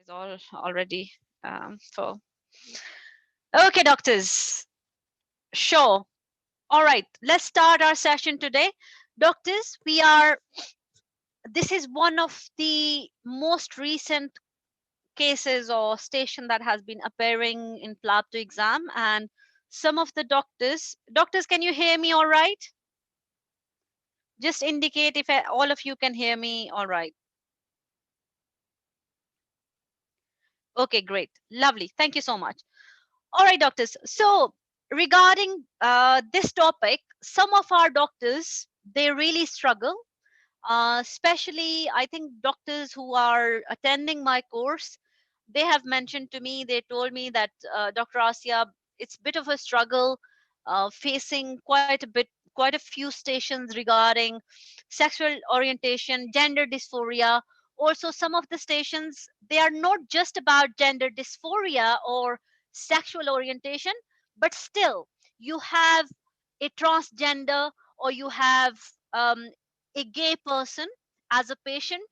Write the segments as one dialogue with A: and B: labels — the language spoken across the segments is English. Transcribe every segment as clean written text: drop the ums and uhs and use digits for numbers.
A: Is all already full. Okay, doctors. Sure. All right. Let's start our session today. Doctors, this is one of the most recent cases or station that has been appearing in Plab to exam. And some of the doctors, can you hear me all right? Just indicate if all of you can hear me all right. Okay, great. Lovely. Thank you so much. All right, doctors. So regarding this topic, some of our doctors, they really struggle, especially I think doctors who are attending my course. They have mentioned to me, they told me that Dr. Asia, it's a bit of a struggle facing quite a few stations regarding sexual orientation, gender dysphoria. Also, some of the stations, they are not just about gender dysphoria or sexual orientation, but still you have a transgender, or you have um, a gay person as a patient.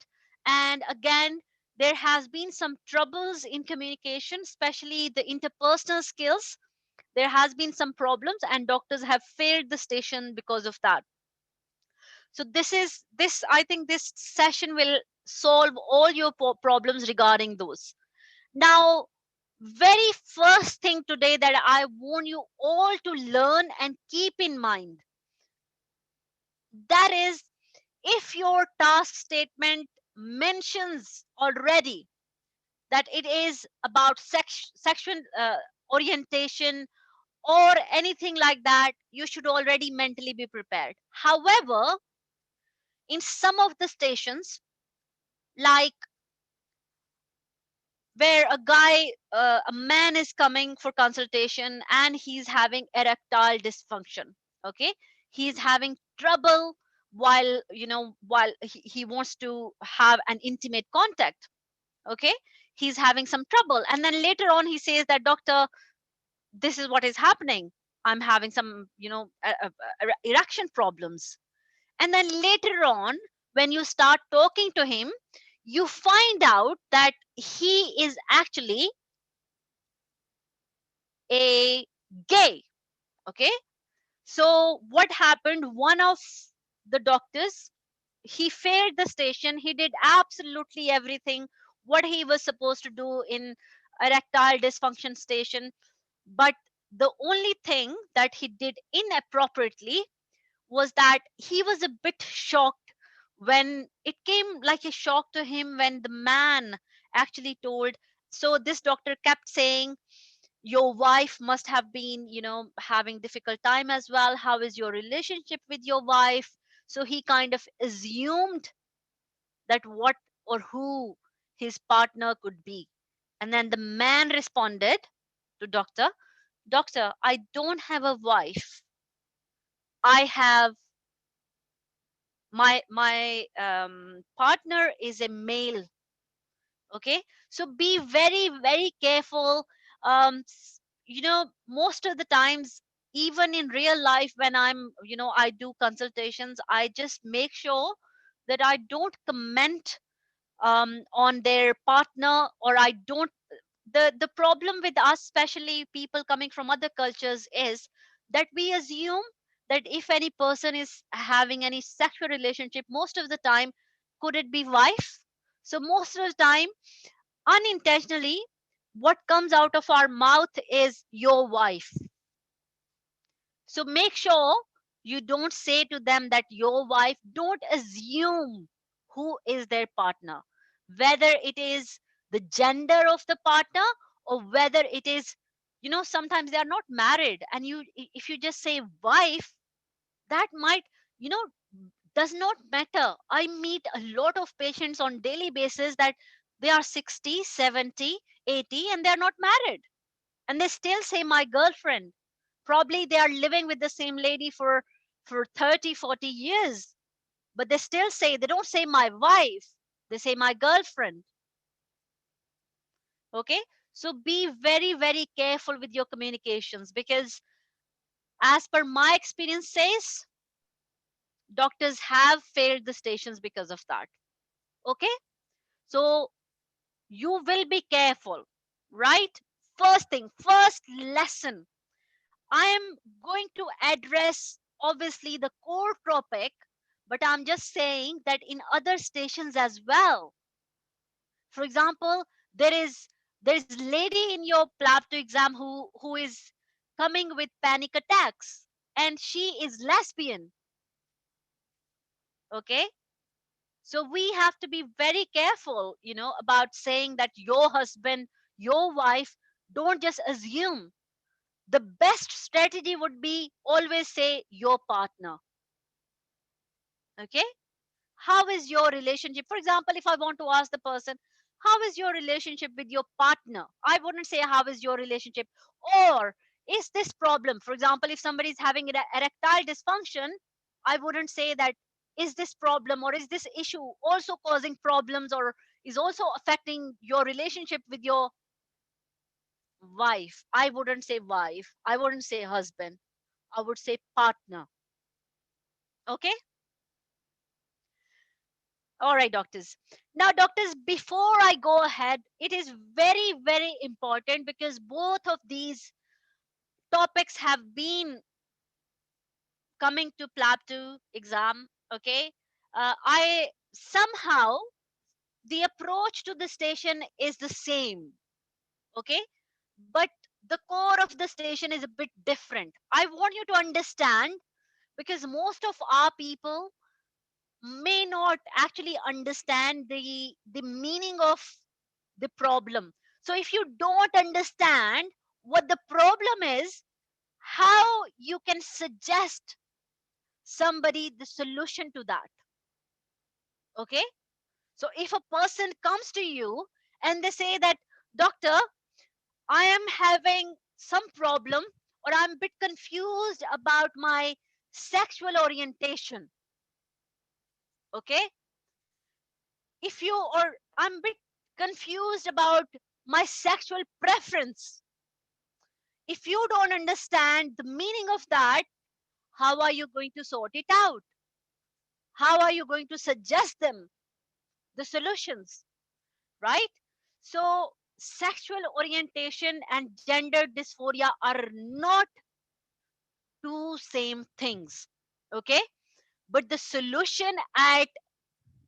A: And again, there has been some troubles in communication, especially the interpersonal skills. There has been some problems and doctors have failed the station because of that. So this I think this session will solve all your problems regarding those. Now, very first thing today that I want you all to learn and keep in mind, that is, if your task statement mentions already that it is about sexual orientation or anything like that, you should already mentally be prepared. However, in some of the stations, like where a man is coming for consultation and he's having erectile dysfunction, okay, he's having trouble while while he wants to have an intimate contact, okay, he's having some trouble, and then later on he says that, doctor, this is what is happening, I'm having some erection problems. And then later on, when you start talking to him, you find out that he is actually a gay, okay. So what happened, one of the doctors, he failed the station, he did absolutely everything what he was supposed to do in erectile dysfunction station, but the only thing that he did inappropriately was that he was a bit shocked when it came like a shock to him when the man actually told. So this doctor kept saying, your wife must have been having difficult time as well, how is your relationship with your wife? So he kind of assumed that what or who his partner could be. And then the man responded to doctor, doctor, I don't have a wife, I have my partner is a male, okay. So be very very careful. Most of the times, even in real life, when I do consultations, I just make sure that I don't comment on their partner, or I don't. The problem with us, especially people coming from other cultures, is that we assume that if any person is having any sexual relationship, most of the time, could it be wife? So most of the time, unintentionally, what comes out of our mouth is your wife. So make sure you don't say to them that your wife. Don't assume who is their partner, whether it is the gender of the partner, or whether it is, sometimes they are not married, and if you just say wife, that might, you know does not matter. I meet a lot of patients on daily basis that they are 60, 70, 80, and they are not married, and they still say my girlfriend. Probably they are living with the same lady for 30, 40 years, but they still say, they don't say my wife, they say my girlfriend, okay. So be very very careful with your communications, because as per my experience says, doctors have failed the stations because of that, okay. So you will be careful, right? First thing, first lesson, I am going to address obviously the core topic, but I'm just saying that in other stations as well. For example, there is lady in your Plab 2 exam who is coming with panic attacks, and she is lesbian. Okay, so we have to be very careful, about saying that your husband, your wife. Don't just assume. The best strategy would be always say your partner. Okay, how is your relationship? For example, if I want to ask the person, how is your relationship with your partner, I wouldn't say how is your relationship, or is this problem, for example, if somebody is having erectile dysfunction, I wouldn't say that is this problem or is this issue also causing problems or is also affecting your relationship with your wife. I wouldn't say wife, I wouldn't say husband, I would say partner. Okay. All right, doctors. Now, doctors, before I go ahead, it is very, very important because both of these topics have been coming to Plab 2 exam. Okay. I somehow, the approach to the station is the same. Okay. But the core of the station is a bit different. I want you to understand because most of our people may not actually understand the meaning of the problem. So if you don't understand what the problem is, how you can suggest somebody the solution to that. Okay, so if a person comes to you and they say that, doctor, I am having some problem or I'm a bit confused about my sexual orientation. Okay, if you or I'm a bit confused about my sexual preference, if you don't understand the meaning of that, how are you going to sort it out? How are you going to suggest them the solutions, right? So sexual orientation and gender dysphoria are not two same things. Okay, but the solution at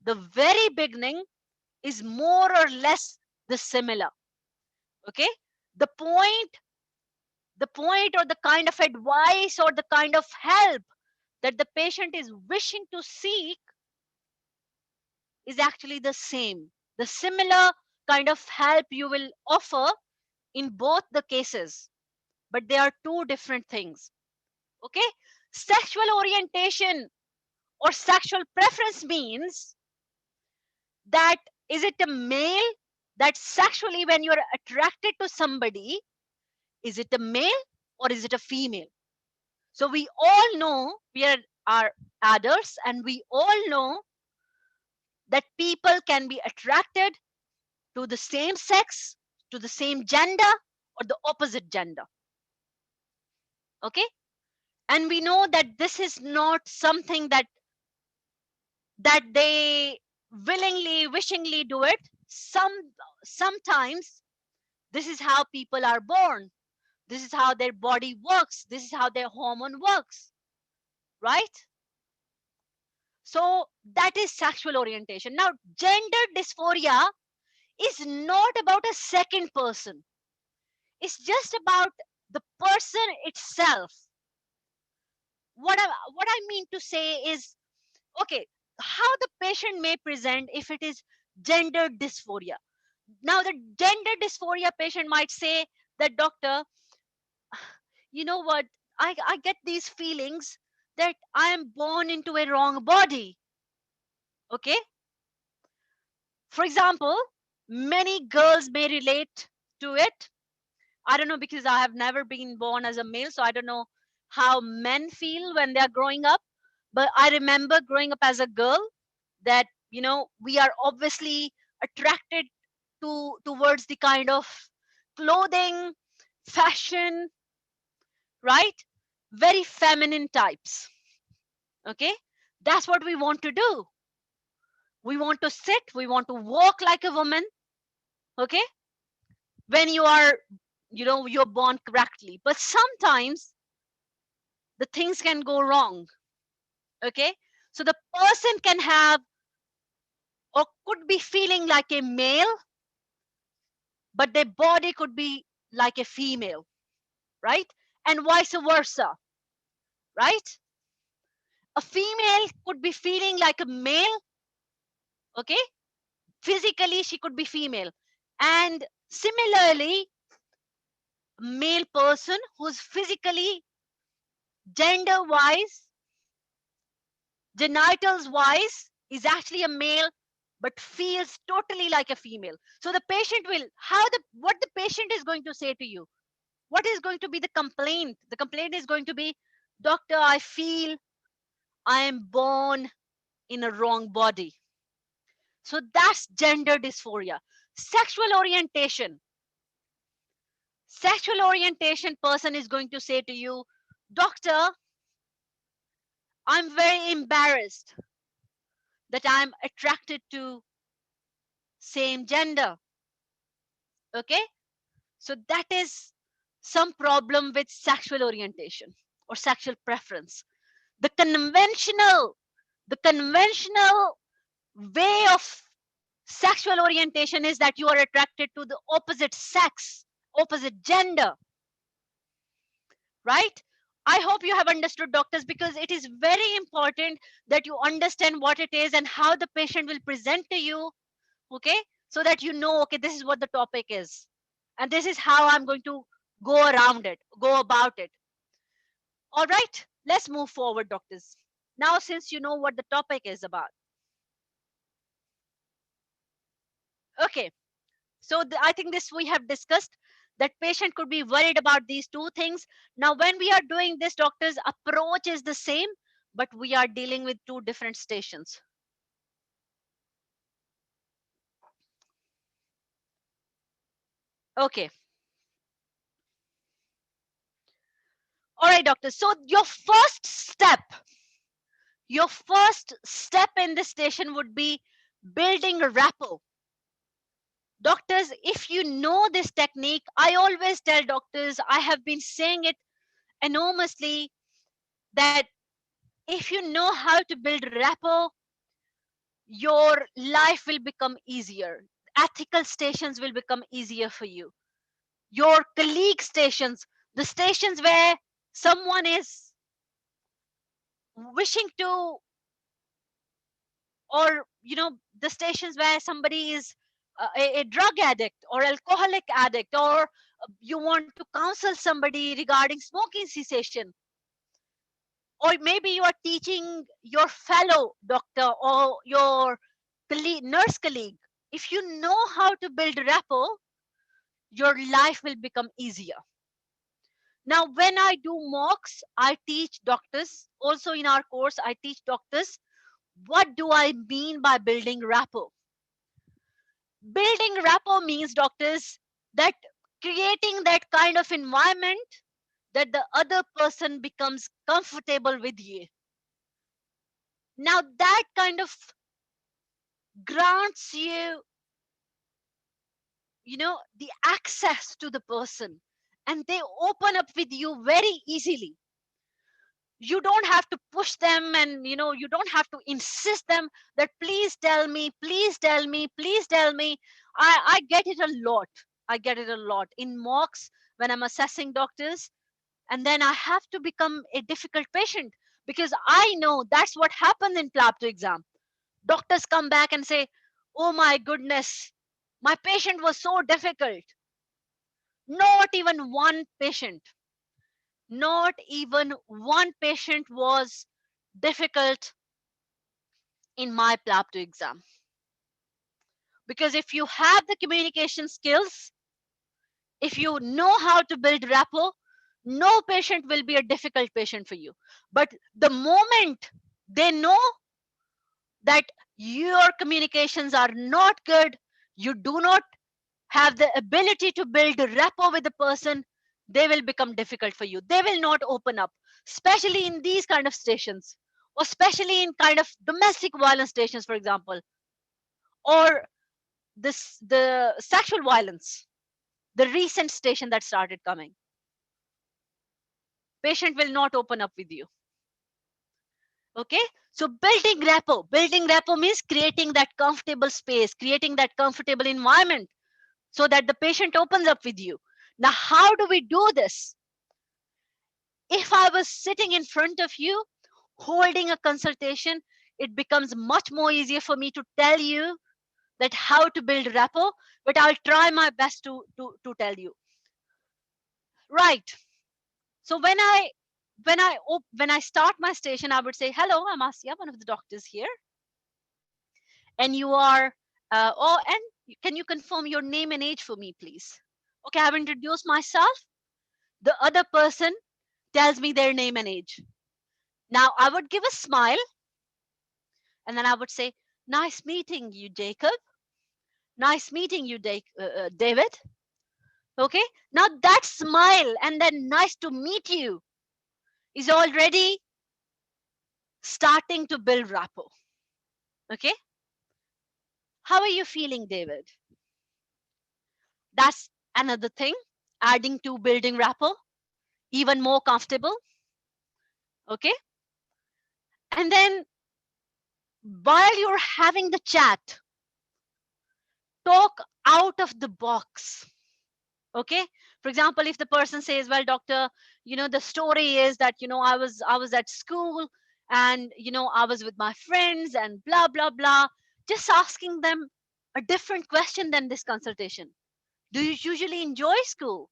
A: the very beginning is more or less the similar. Okay, the point or the kind of advice or the kind of help that the patient is wishing to seek is actually the same. The similar kind of help you will offer in both the cases, but they are two different things. Okay, sexual orientation or sexual preference means that, is it a male, that sexually when you're attracted to somebody, is it a male or is it a female? So we all know, we are adults and we all know that people can be attracted to the same sex, to the same gender, or the opposite gender. Okay, and we know that this is not something that they willingly, wishingly do it. Sometimes this is how people are born. This is how their body works. This is how their hormone works, right? So that is sexual orientation. Now, gender dysphoria is not about a second person. It's just about the person itself. What I mean to say is, okay, how the patient may present if it is gender dysphoria. Now, the gender dysphoria patient might say that, doctor, you know what? I get these feelings that I am born into a wrong body. Okay. For example, many girls may relate to it. I don't know because I have never been born as a male, so I don't know how men feel when they are growing up. But I remember growing up as a girl that, we are obviously attracted towards the kind of clothing, fashion, right? Very feminine types. Okay? That's what we want to do. We want to sit, we want to walk like a woman, Okay, when you are, you're born correctly, but sometimes the things can go wrong. Okay, so the person can have or could be feeling like a male, but their body could be like a female, right? And vice versa, right? A female could be feeling like a male, okay? Physically, she could be female. And similarly, male person who's physically, gender wise, genitals wise, is actually a male but feels totally like a female. So the patient will, what the patient is going to say to you, what is going to be the complaint? The complaint is going to be, doctor, I feel I am born in a wrong body. So that's gender dysphoria. Sexual orientation. Sexual orientation person is going to say to you, doctor, I'm very embarrassed that I'm attracted to same gender. Okay? So that is some problem with sexual orientation or sexual preference. The conventional way of sexual orientation is that you are attracted to the opposite sex, opposite gender, right? I hope you have understood, doctors, because it is very important that you understand what it is and how the patient will present to you, okay? So that you know, okay, this is what the topic is, and this is how I'm going to go around it, go about it. All right, let's move forward, doctors. Now, since you know what the topic is about, okay, so I think this we have discussed that patient could be worried about these two things. Now, when we are doing this, doctors, approach is the same, but we are dealing with two different stations. Okay. All right, doctors. So your first step in this station would be building a rapport. Doctors, if you know this technique, I always tell doctors, I have been saying it enormously, that if you know how to build rapport, your life will become easier. Ethical stations will become easier for you. Your colleague stations, the stations where someone is wishing to, or the stations where somebody is a drug addict or alcoholic addict, or you want to counsel somebody regarding smoking cessation, or maybe you are teaching your fellow doctor or your nurse colleague. If you know how to build rapport, your life will become easier. Now, when I do mocks, I teach doctors, also in our course, I teach doctors, what do I mean by building rapport? Building rapport means, doctors, that creating that kind of environment that the other person becomes comfortable with you. Now, that kind of grants you, the access to the person, and they open up with you very easily. You don't have to push them, and you don't have to insist them that please tell me, please tell me, please tell me. I get it a lot. I get it a lot in mocks when I'm assessing doctors, and then I have to become a difficult patient, because I know that's what happens in Plab to exam. Doctors come back and say, oh my goodness, my patient was so difficult. Not even one patient, not even one patient was difficult in my Plab 2 exam. Because if you have the communication skills, if you know how to build rapport, no patient will be a difficult patient for you. But the moment they know that your communications are not good, you do not have the ability to build a rapport with the person, they will become difficult for you. They will not open up, especially in these kind of stations, or especially in kind of domestic violence stations, for example, or this the sexual violence, the recent station that started coming. Patient will not open up with you. Okay, so building rapport means creating that comfortable space, creating that comfortable environment so that the patient opens up with you. Now, how do we do this? If I was sitting in front of you holding a consultation, it becomes much more easier for me to tell you that how to build rapport, but I'll try my best to tell you. Right. So when I start my station, I would say, "Hello, I'm Asya, one of the doctors here, and you are oh, and can you confirm your name and age for me, please?" Okay, I've introduced myself. The other person tells me their name and age. Now I would give a smile, and then I would say, "Nice meeting you, Jacob. Nice meeting you, David." Okay, now that smile and then "nice to meet you" is already starting to build rapport. Okay, how are you feeling, David? That's another thing, adding to building rapport, even more comfortable. Okay, and then while you're having the chat, talk out of the box. Okay, for example, if the person says, "Well, doctor, the story is that I was at school, and I was with my friends and blah blah blah," just asking them a different question than this consultation. Do you usually enjoy school?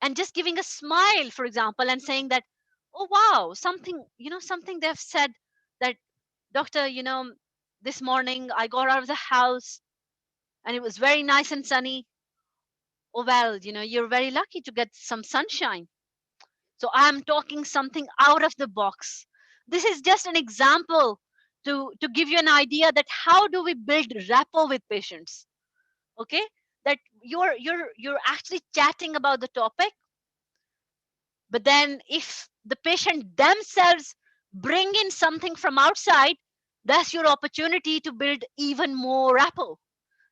A: And just giving a smile, for example, and saying that, "Oh wow, something they've said, that doctor, this morning I got out of the house and it was very nice and sunny. Oh well, you're very lucky to get some sunshine." So I'm talking something out of the box. This is just an example to give you an idea that how do we build rapport with patients. Okay, that you're actually chatting about the topic, but then if the patient themselves bring in something from outside, that's your opportunity to build even more rapport,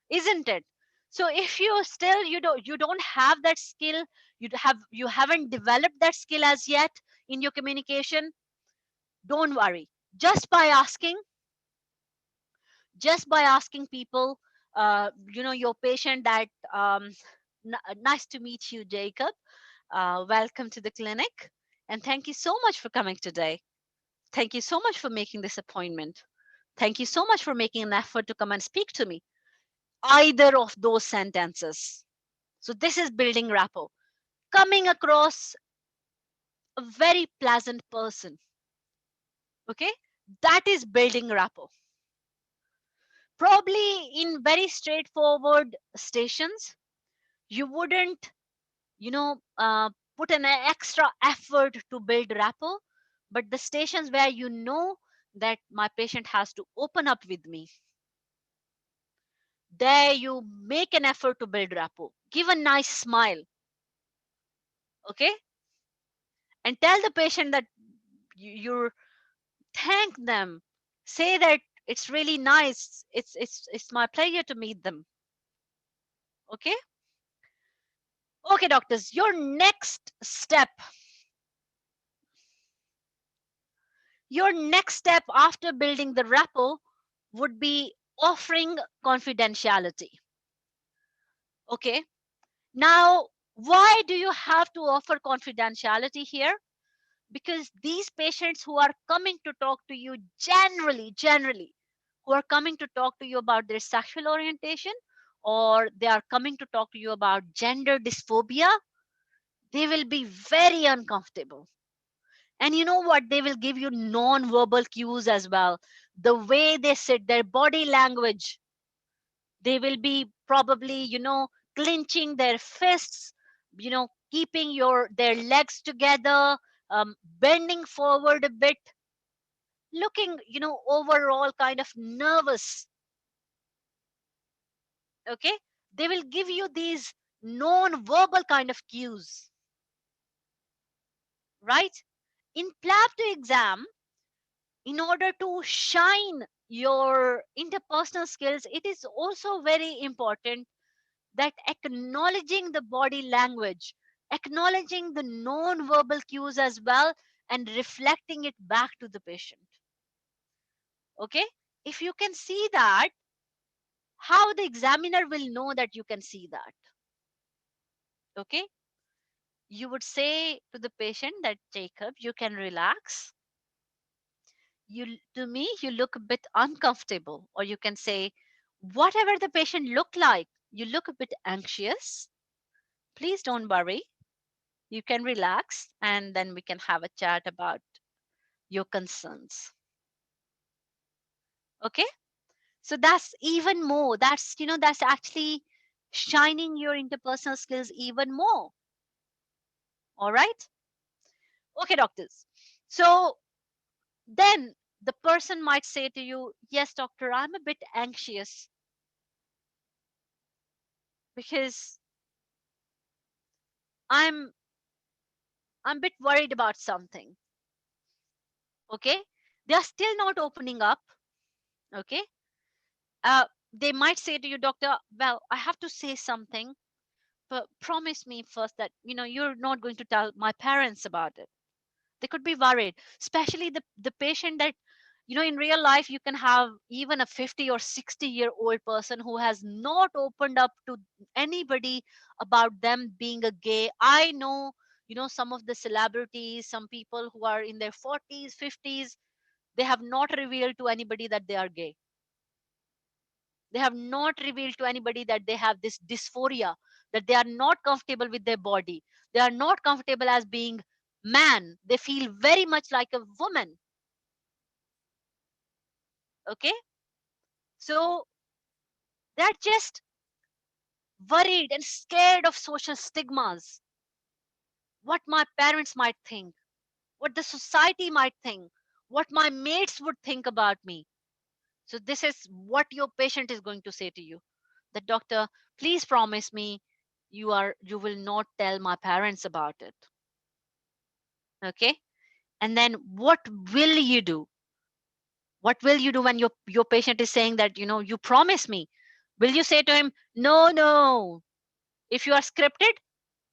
A: isn't it? So if you don't have that skill, you haven't developed that skill as yet in your communication, don't worry. just by asking just by asking people, your patient, that nice to meet you, Jacob. Welcome to the clinic, and thank you so much for coming today. Thank you so much for making this appointment. Thank you so much for making an effort to come and speak to me. Either of those sentences. So this is building rapport. Coming across a very pleasant person. Okay? That is building rapport. Probably in very straightforward stations, you wouldn't, you know, uh, put an extra effort to build rapport. But the stations where that my patient has to open up with me, there you make an effort to build rapport. Give a nice smile, okay? And tell the patient that you're thank them. Say that it's really nice. It's my pleasure to meet them. Okay? Okay, doctors, your next step after building the rapport would be offering confidentiality. Okay? Now, why do you have to offer confidentiality here? Because these patients who are coming to talk to you, generally, who are coming to talk to you about their sexual orientation, or they are coming to talk to you about gender dysphoria, they will be very uncomfortable. And you know what? They will give you non-verbal cues as well. The way they sit, their body language, they will be probably, clenching their fists, keeping their legs together, bending forward a bit, looking, overall kind of nervous. Okay, they will give you these non-verbal kind of cues, right? In Plab to exam, in order to shine your interpersonal skills, it is also very important that acknowledging the body language, acknowledging the non-verbal cues as well, and reflecting it back to the patient. Okay? If you can see that, how the examiner will know that you can see that? Okay? You would say to the patient that, Jacob, you can relax. To me, you look a bit uncomfortable. Or you can say, whatever the patient look like, you look a bit anxious. Please don't worry. You can relax, and then we can have a chat about your concerns. Okay? So that's even more. That's actually shining your interpersonal skills even more. All right? Okay, doctors. So then the person might say to you, yes, doctor, I'm a bit anxious because I'm I'm a bit worried about something. Okay? They are still not opening up. Okay? They might say to you, doctor, well, I have to say something, but promise me first that you're not going to tell my parents about it. They could be worried, especially the patient that in real life you can have even a 50 or 60-year-old person who has not opened up to anybody about them being a gay. I know, some of the celebrities, some people who are in their 40s, 50s, they have not revealed to anybody that they are gay. They have not revealed to anybody that they have this dysphoria, that they are not comfortable with their body. They are not comfortable as being man. They feel very much like a woman. Okay? So they're just worried and scared of social stigmas, what my parents might think, what the society might think, what my mates would think about me. So this is what your patient is going to say to you. The doctor, please promise me you will not tell my parents about it. Okay? And then what will you do? What will you do when your patient is saying that, you promise me? Will you say to him, no, no? If you are scripted,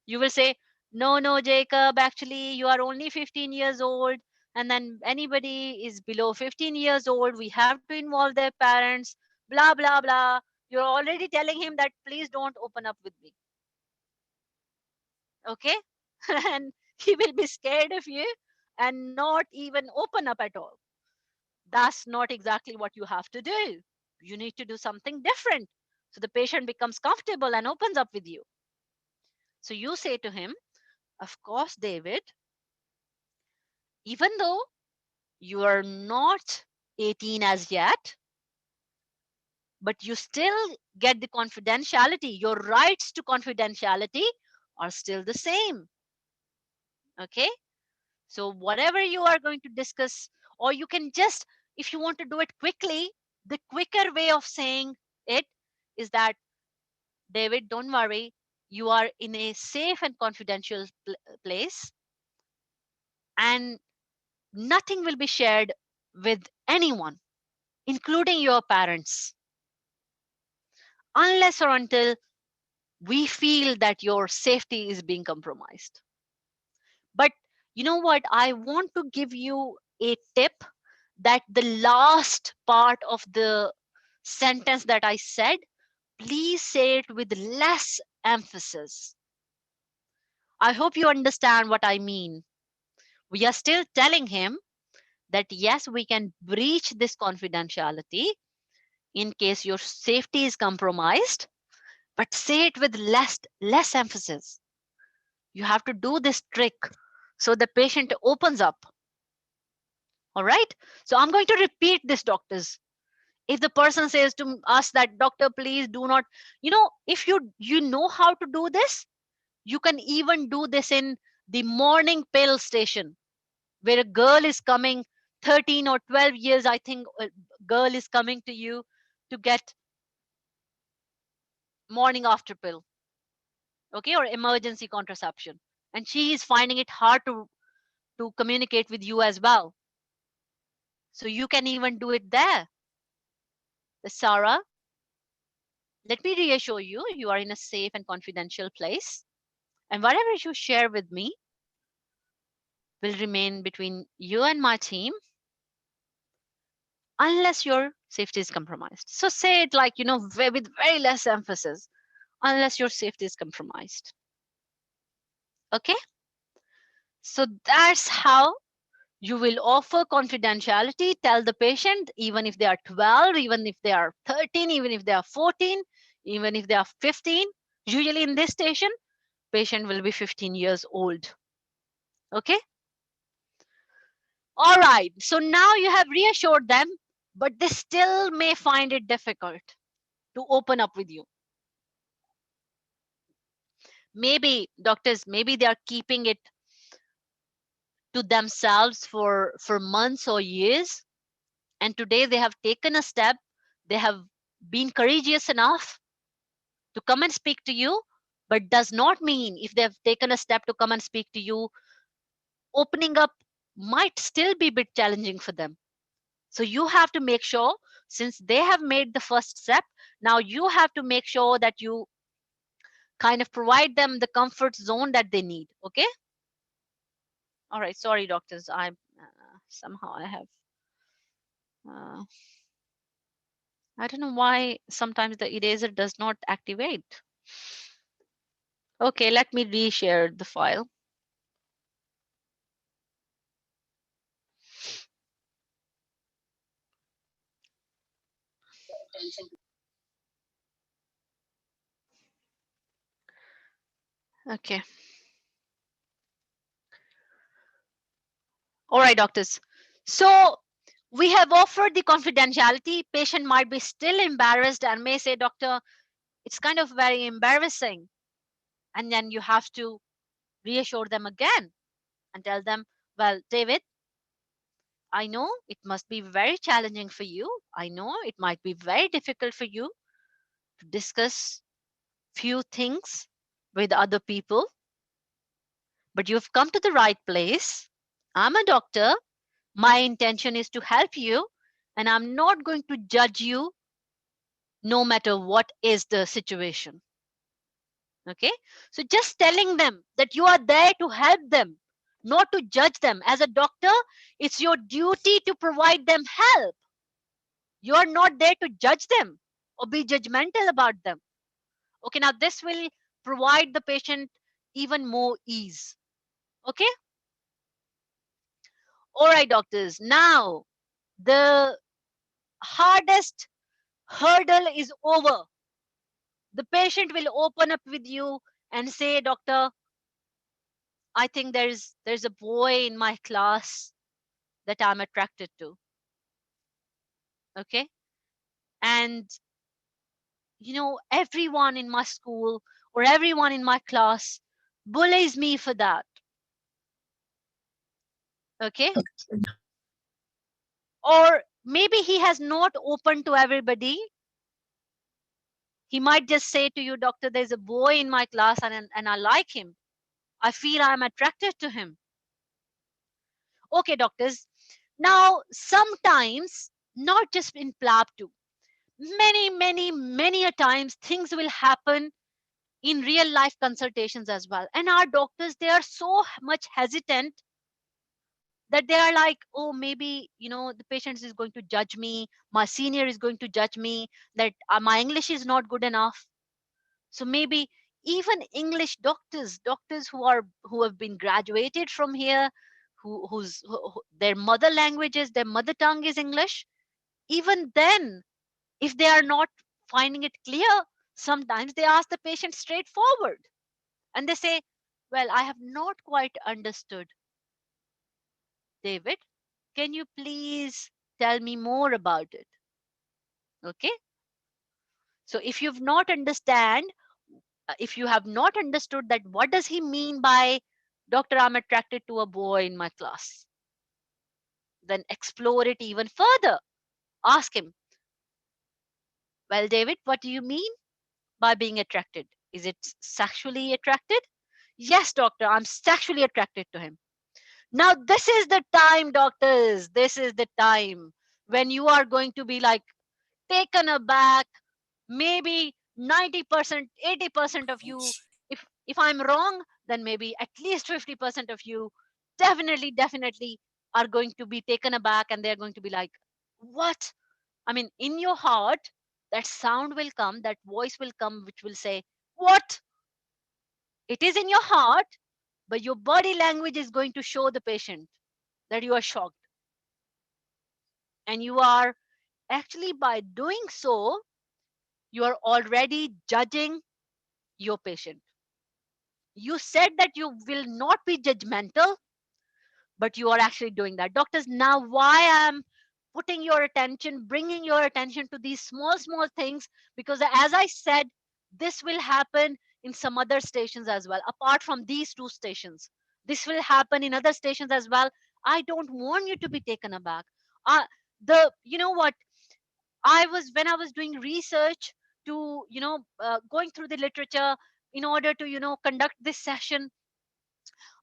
A: you will say, no, no, Jacob, actually, you are only 15 years old. And then anybody is below 15 years old, we have to involve their parents, blah, blah, blah. You're already telling him that please don't open up with me. Okay? And he will be scared of you and not even open up at all. That's not exactly what you have to do. You need to do something different. So the patient becomes comfortable and opens up with you. So you say to him, of course, David, even though you are not 18 as yet, but you still get the confidentiality. Your rights to confidentiality are still the same. Okay? So, whatever you are going to discuss, or you can just, if you want to do it quickly, the quicker way of saying it is that, David, don't worry, you are in a safe and confidential place, and nothing will be shared with anyone, including your parents, unless or until we feel that your safety is being compromised. But you know what? I want to give you a tip that the last part of the sentence that I said, please say it with less emphasis. I hope you understand what I mean. We are still telling him that yes, we can breach this confidentiality in case your safety is compromised, but say it with less emphasis. You have to do this trick so the patient opens up. All right? So I'm going to repeat this, doctors. If the person says to us that, doctor, please do not, if you know how to do this, you can even do this in the morning pill station, where a girl is coming, 13 or 12 years, I think, a girl is coming to you to get morning after pill, okay, or emergency contraception, and she is finding it hard to communicate with you as well. So you can even do it there. Sarah, let me reassure you, you are in a safe and confidential place. And whatever you share with me will remain between you and my team unless your safety is compromised. So say it like, with very less emphasis, unless your safety is compromised. Okay? So that's how you will offer confidentiality. Tell the patient, even if they are 12, even if they are 13, even if they are 14, even if they are 15, usually in this station, patient will be 15 years old. Okay? All right. So now you have reassured them, but they still may find it difficult to open up with you. Maybe doctors, maybe they are keeping it to themselves for months or years, and today they have taken a step. They have been courageous enough to come and speak to you, but does not mean if they have taken a step to come and speak to you, opening up might still be a bit challenging for them. So you have to make sure, since they have made the first step, now you have to make sure that you kind of provide them the comfort zone that they need. Okay? All right. Sorry, doctors. I somehow uh, I don't know why sometimes the eraser does not activate. Okay, let me reshare the file. Okay. All right, doctors. So we have offered the confidentiality. Patient might be still embarrassed and may say, doctor, it's kind of very embarrassing. And then you have to reassure them again and tell them, well, David, I know it must be very challenging for you. I know it might be very difficult for you to discuss few things with other people, but you've come to the right place. I'm a doctor. My intention is to help you, and I'm not going to judge you no matter what is the situation. Okay? So just telling them that you are there to help them, not to judge them. As a doctor, it's your duty to provide them help. You are not there to judge them or be judgmental about them. Okay, now this will provide the patient even more ease. Okay? All right, doctors. Now, the hardest hurdle is over. The patient will open up with you and say, doctor, I think there's a boy in my class that I'm attracted to. Okay? And everyone in my school or everyone in my class bullies me for that. Okay? Or maybe he has not opened to everybody. He might just say to you, doctor, there's a boy in my class and I like him. I feel I'm attracted to him. Okay, doctors. Now, sometimes, not just in Plab 2, many a times things will happen in real life consultations as well. And our doctors, they are so much hesitant that they are like, oh, maybe, the patient is going to judge me. My senior is going to judge me that my English is not good enough. So maybe even English doctors who have been graduated from here, their mother language is, their mother tongue is English, even then, if they are not finding it clear, sometimes they ask the patient straightforward and they say, well, I have not quite understood, David. Can you please tell me more about it? Okay. So if you have not understood that, what does he mean by, doctor, I'm attracted to a boy in my class, then explore it even further. Ask him, well, David, what do you mean by being attracted? Is it sexually attracted? Yes, doctor, I'm sexually attracted to him. Now, this is the time, doctors, this is the time when you are going to be like, taken aback. Maybe 90%, 80% of you, if I'm wrong, then maybe at least 50% of you definitely are going to be taken aback, and they're going to be like, what? I mean, in your heart, that sound will come, that voice will come, which will say, what? It is in your heart, but your body language is going to show the patient that you are shocked. And you are actually, by doing so, you are already judging your patient. You said that you will not be judgmental, but you are actually doing that. Doctors, now why I'm putting your attention, bringing your attention to these small things, because as I said, this will happen in some other stations as well, apart from these two stations. This will happen in other stations as well. I don't want you to be taken aback. Uh, you know what? When I was doing research to, going through the literature in order to, conduct this session,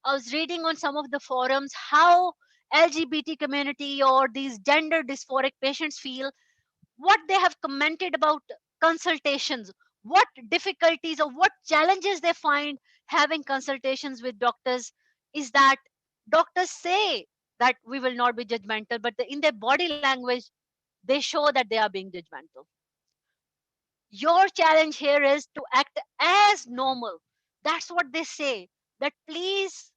A: I was reading on some of the forums how LGBT community or these gender dysphoric patients feel, what they have commented about consultations, what difficulties or what challenges they find having consultations with doctors, is that doctors say that we will not be judgmental, but in their body language, they show that they are being judgmental. Your challenge here is to act as normal. That's what they say. That please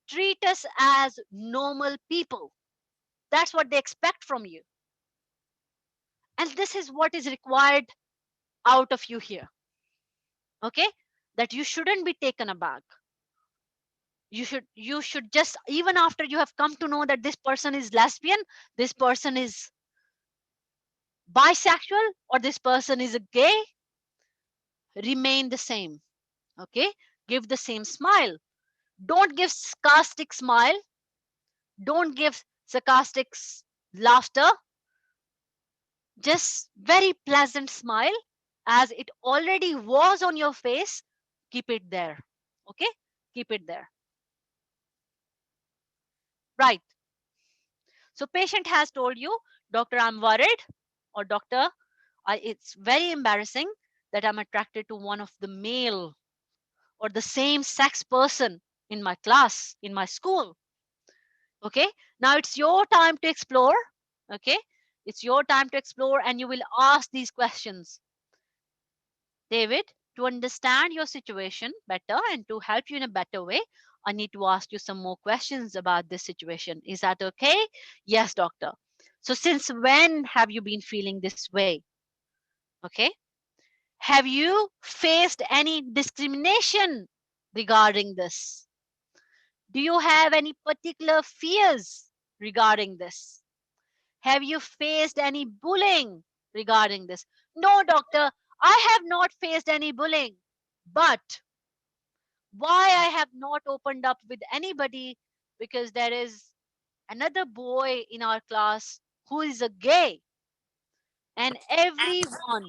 A: treat us as normal people. That's what they expect from you. And this is what is required out of you here. Okay? That you shouldn't be taken aback. You should just, even after you have come to know that this person is lesbian, this person is bisexual, or this person is a gay, remain the same. Okay? Give the same smile. Don't give sarcastic smile. Don't give sarcastic laughter. Just very pleasant smile, as it already was on your face. Keep it there. Okay? Keep it there. Right. So patient has told you, doctor, I'm worried, or doctor, it's very embarrassing that I'm attracted to one of the male or the same sex person in my class, in my school. Okay? Now it's your time to explore. Okay? It's your time to explore, and you will ask these questions. David, to understand your situation better and to help you in a better way, I need to ask you some more questions about this situation. Is that okay? Yes, doctor. So, since when have you been feeling this way? Okay. Have you faced any discrimination regarding this? Do you have any particular fears regarding this? Have you faced any bullying regarding this? No, doctor, I have not faced any bullying. But why I have not opened up with anybody? Because there is another boy in our class who is a gay, and everyone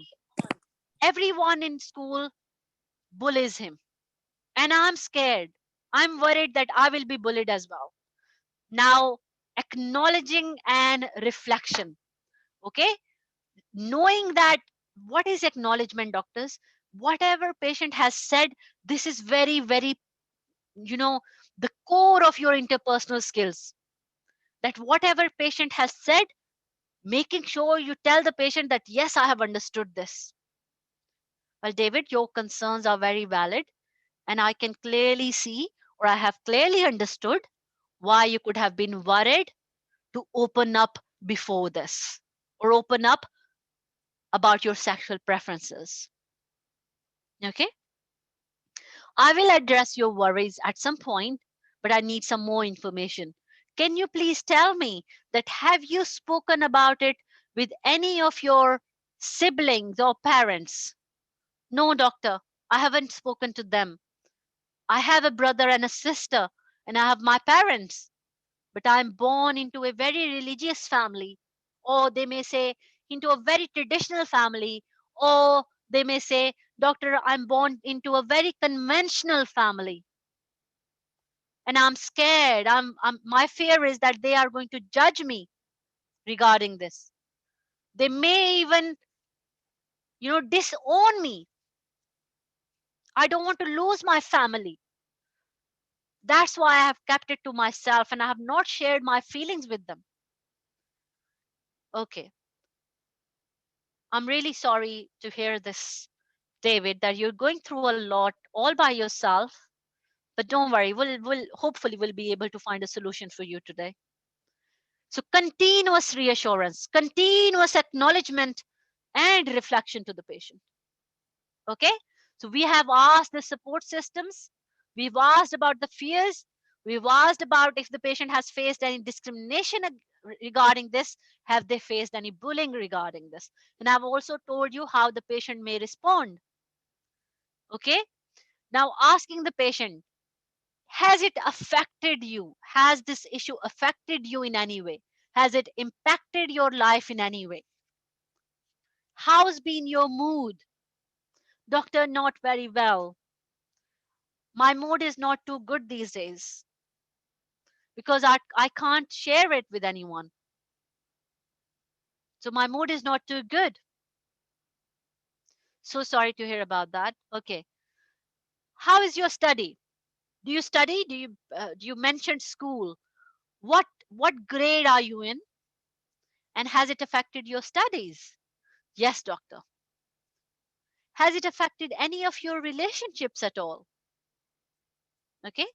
A: in school bullies him. And I'm scared. I'm worried that I will be bullied as well. Now, acknowledging and reflection. Okay? Knowing that, what is acknowledgement, doctors? Whatever patient has said, this is very, you know the core of your interpersonal skills. That whatever patient has said, making sure you tell the patient that, yes, I have understood this. Well, David, your concerns are very valid, and I can clearly see, or I have clearly understood why you could have been worried to open up before this, or open up about your sexual preferences. Okay? I will address your worries at some point, but I need some more information. Can you please tell me that, have you spoken about it with any of your siblings or parents? No, doctor, I haven't spoken to them. I have a brother and a sister, and I have my parents, but I'm born into a very religious family, or they may say into a very traditional family, or they may say, doctor, I'm born into a very conventional family, and I'm scared. My fear is that they are going to judge me regarding this. They may even, disown me. I don't want to lose my family. That's why I have kept it to myself and I have not shared my feelings with them. Okay, I'm really sorry to hear this, David, that you're going through a lot all by yourself. But don't worry, we'll hopefully we'll be able to find a solution for you today. So continuous reassurance, continuous acknowledgement, and reflection to the patient. Okay, so we have asked the support systems, we've asked about the fears, we've asked about if the patient has faced any discrimination regarding this, have they faced any bullying regarding this, and I've also told you how the patient may respond. Okay, now asking the patient, has it affected you, has this issue affected you in any way, has it impacted your life in any way, how's been your mood? Doctor, not very well. My mood is not too good these days because I can't share it with anyone. So my mood is not too good. So sorry to hear about that. Okay. How is your study? Do you study? Do you mention school? What grade are you in? And has it affected your studies? Yes, doctor. Has it affected any of your relationships at all? Okay.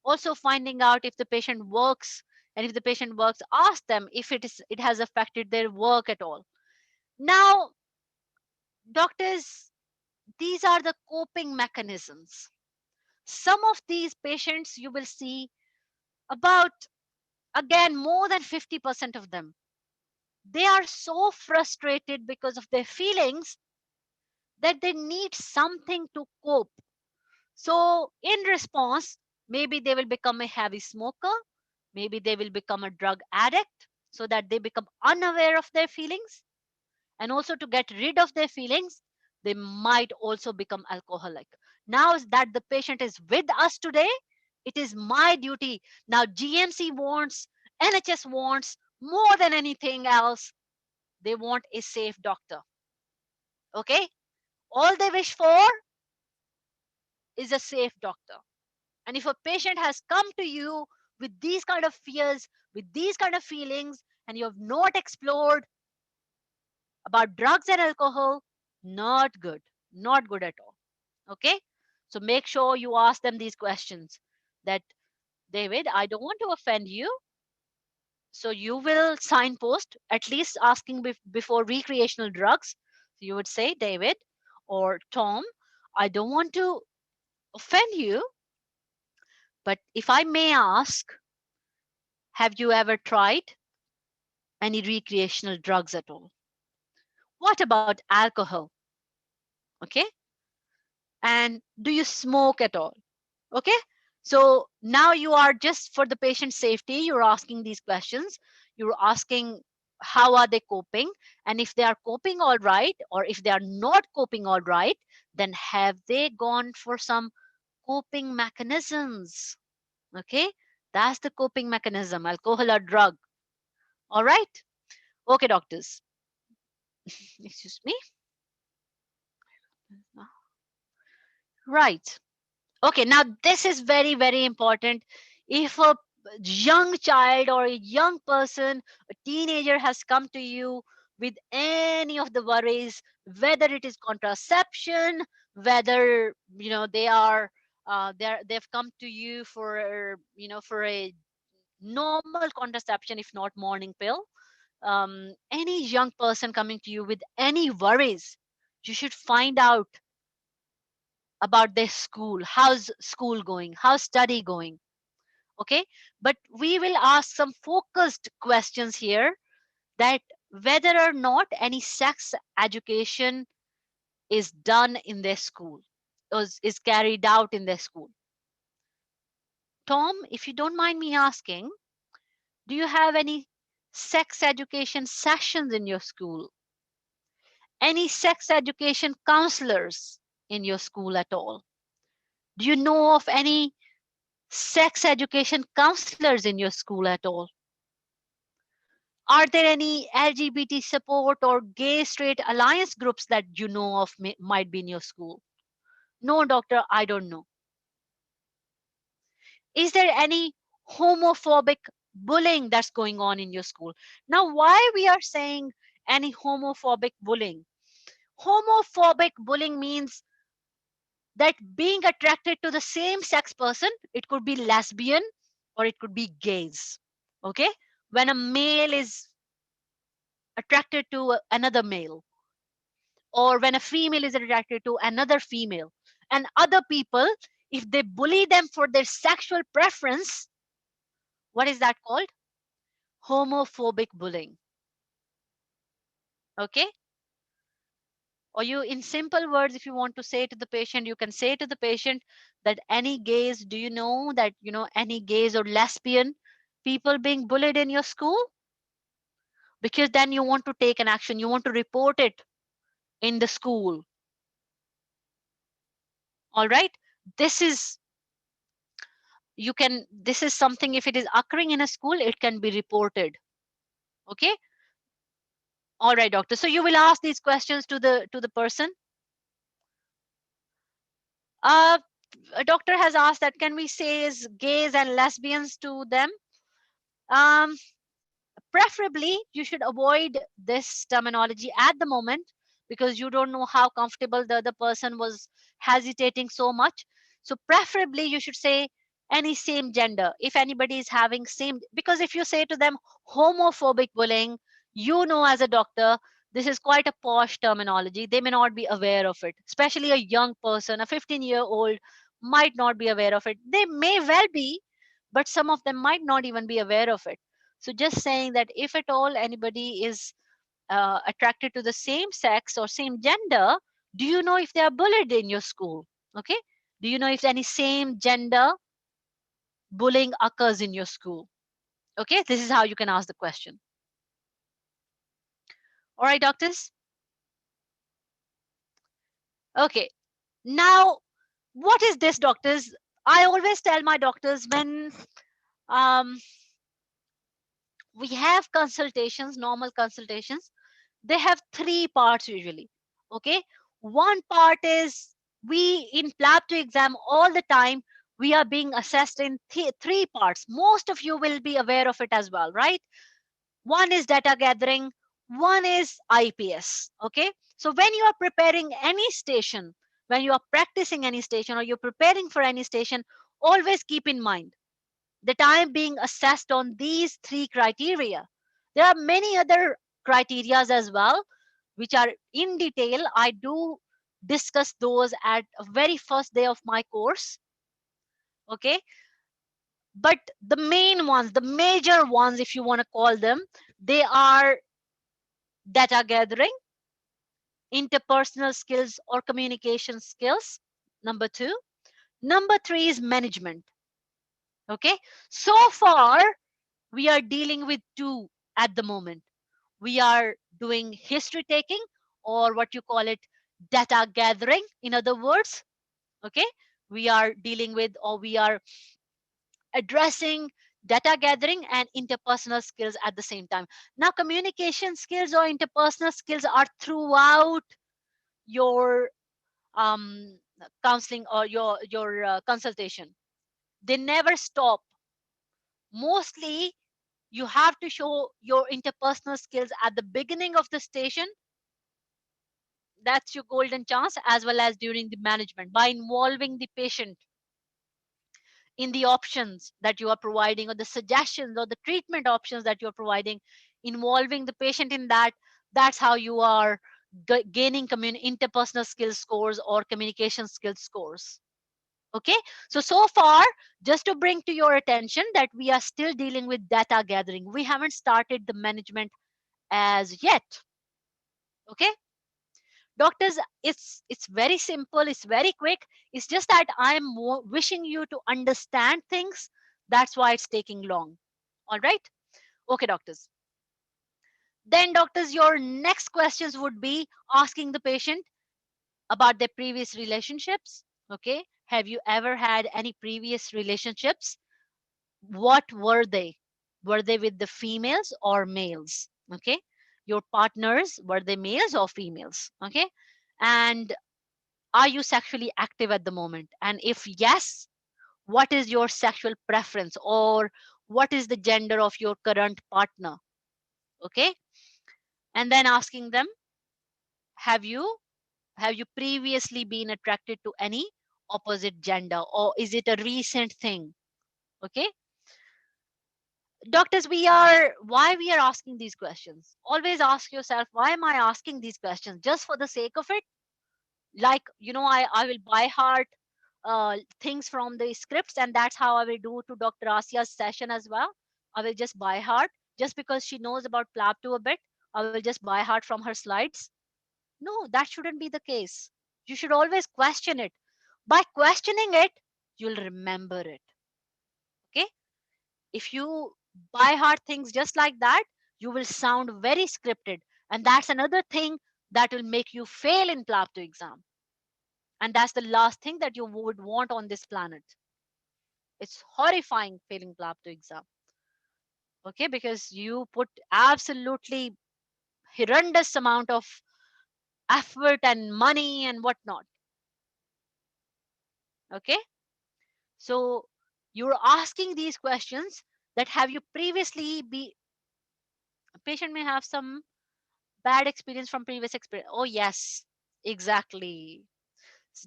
A: Also finding out if the patient works, and if the patient works, ask them if it has affected their work at all. Now, doctors, these are the coping mechanisms. Some of these patients you will see about, again, more than 50% of them, they are so frustrated because of their feelings that they need something to cope. So, in response, maybe they will become a heavy smoker, maybe they will become a drug addict so that they become unaware of their feelings. And also to get rid of their feelings, they might also become alcoholic. Now that the patient is with us today, it is my duty. Now, GMC wants, NHS wants more than anything else, they want a safe doctor. Okay? All they wish for is a safe doctor. And if a patient has come to you with these kind of fears, with these kind of feelings, and you have not explored about drugs and alcohol, not good, not good at all. Okay, so make sure you ask them these questions, that, David, I don't want to offend you, so you will signpost at least asking before recreational drugs. So you would say, David or Tom, I don't want to offend you, but if I may ask, have you ever tried any recreational drugs at all? What about alcohol? Okay, and do you smoke at all? Okay, so now you are, just for the patient safety, you're asking these questions. You're asking how are they coping, and if they are coping all right, or if they are not coping all right, then have they gone for some coping mechanisms? Okay, that's the coping mechanism, alcohol or drug. All right. Okay, doctors. Excuse me. Right. Okay, now this is very, very important. If a young child or a young person, a teenager has come to you with any of the worries, whether it is contraception, whether they are they've come to you for for a normal contraception, if not morning pill, any young person coming to you with any worries, you should find out about their school. How's school going? How's study going? Okay, but we will ask some focused questions here, that whether or not any sex education is done in their school, is carried out in their school. Tom, if you don't mind me asking, do you have any sex education sessions in your school? Any sex education counselors in your school at all? Do you know of any sex education counselors in your school at all? Are there any LGBT support or gay straight alliance groups that you know of might be in your school? No, doctor, I don't know. Is there any homophobic bullying that's going on in your school? Now, why we are saying any homophobic bullying? Homophobic bullying means that being attracted to the same sex person, it could be lesbian or it could be gays. Okay? When a male is attracted to another male, or when a female is attracted to another female, and other people, if they bully them for their sexual preference, what is that called? Homophobic bullying. Okay? Or you, in simple words, if you want to say to the patient, you can say to the patient that any gays, do you know that, any gays or lesbian people being bullied in your school? Because then you want to take an action, you want to report it in the school. All right? This is, this is something, if it is occurring in a school, it can be reported. Okay? All right, doctor. So you will ask these questions to the person. Uh, a doctor has asked that can we say is gays and lesbians to them? Um, Preferably, you should avoid this terminology at the moment because you don't know how comfortable the other person was hesitating so much. So, preferably, you should say any same gender. If anybody is having same, because if you say to them homophobic bullying, as a doctor, this is quite a posh terminology. They may not be aware of it, especially a young person, a 15-year-old might not be aware of it. They may well be, but some of them might not even be aware of it. So just saying that if at all anybody is attracted to the same sex or same gender, do you know if they are bullied in your school? Okay. Do you know if any same gender bullying occurs in your school? Okay. This is how you can ask the question. All right, doctors. Okay. Now, what is this, doctors? I always tell my doctors when um, we have consultations, normal consultations, they have three parts usually. Okay, one part is we in Plab to exam all the time, we are being assessed in three parts. Most of you will be aware of it as well, right? One is data gathering, one is IPS. Okay, so when you are preparing any station, when you are practicing any station or you're preparing for any station, always keep in mind that I am being assessed on these three criteria. There are many other criterias as well, which are in detail. I do discuss those at a very first day of my course. Okay. But the main ones, the major ones, if you want to call them, they are data gathering, interpersonal skills or communication skills. Number two. Number three is management. Okay. So far, we are dealing with two at the moment. We are doing history taking, or what you call it, data gathering, in other words. Okay, we are dealing with, or we are addressing data gathering and interpersonal skills at the same time. Now, communication skills or interpersonal skills are throughout your counseling or your consultation. They never stop. Mostly you have to show your interpersonal skills at the beginning of the station. That's your golden chance, as well as during the management, by involving the patient in the options that you are providing or the suggestions or the treatment options that you're providing, involving the patient in that. That's how you are gaining interpersonal skills scores or communication skills scores. Okay, so far, just to bring to your attention that we are still dealing with data gathering. We haven't started the management as yet. Okay, doctors, it's very simple, it's very quick. It's just that I'm more wishing you to understand things. That's why it's taking long. All right. Okay, doctors. Then, doctors, your next questions would be asking the patient about their previous relationships. Okay, have you ever had any previous relationships? What were they? Were they with the females or males? Okay. Your partners, were they males or females? Okay. And are you sexually active at the moment? And if yes, what is your sexual preference, or what is the gender of your current partner? Okay. And then asking them, have you have you previously been attracted to any opposite gender, or is it a recent thing? Okay. Doctors, why we are asking these questions? Always ask yourself, why am I asking these questions? Just for the sake of it? Like, I will buy heart things from the scripts, and that's how I will do to Dr. Asia's session as well. I will just buy heart just because she knows about Plab to a bit. I will just buy heart from her slides. No, that shouldn't be the case. You should always question it. By questioning it, you'll remember it. Okay. If you buy hard things just like that, you will sound very scripted. And that's another thing that will make you fail in Plab 2 exam. And that's the last thing that you would want on this planet. It's horrifying failing Plab 2 exam. Okay, because you put absolutely horrendous amount of effort and money and whatnot. Okay, so you're asking these questions, that have you previously be a patient may have some bad experience from previous experience. Oh yes, exactly.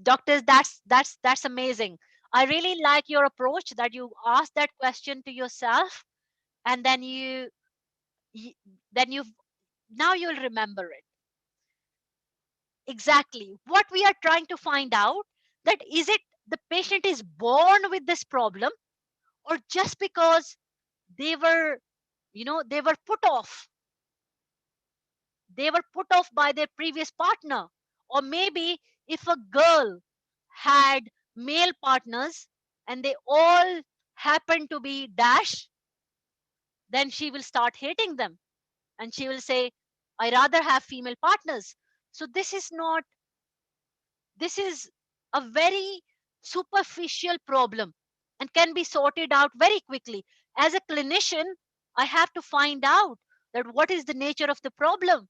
A: Doctors, that's amazing. I really like your approach that you ask that question to yourself, and then you then you now you'll remember it. Exactly what we are trying to find out, that is it the patient is born with this problem, or just because they were they were put off, by their previous partner. Or maybe if a girl had male partners and they all happen to be dash, then she will start hating them, and she will say, I rather have female partners. So this is a very superficial problem and can be sorted out very quickly. As a clinician, I have to find out that what is the nature of the problem.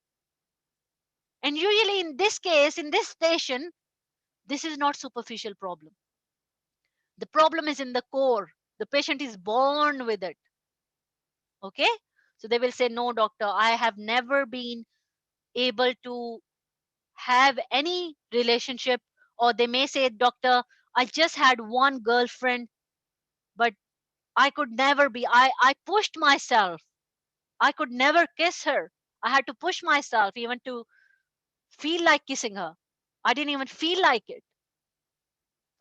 A: And usually in this case, in this station, this is not superficial problem. The problem is in the core. The patient is born with it. Okay. So they will say, no, doctor, I have never been able to have any relationship. Or they may say, doctor, I just had one girlfriend, but I could never be. I pushed myself. I could never kiss her. I had to push myself even to feel like kissing her. I didn't even feel like it.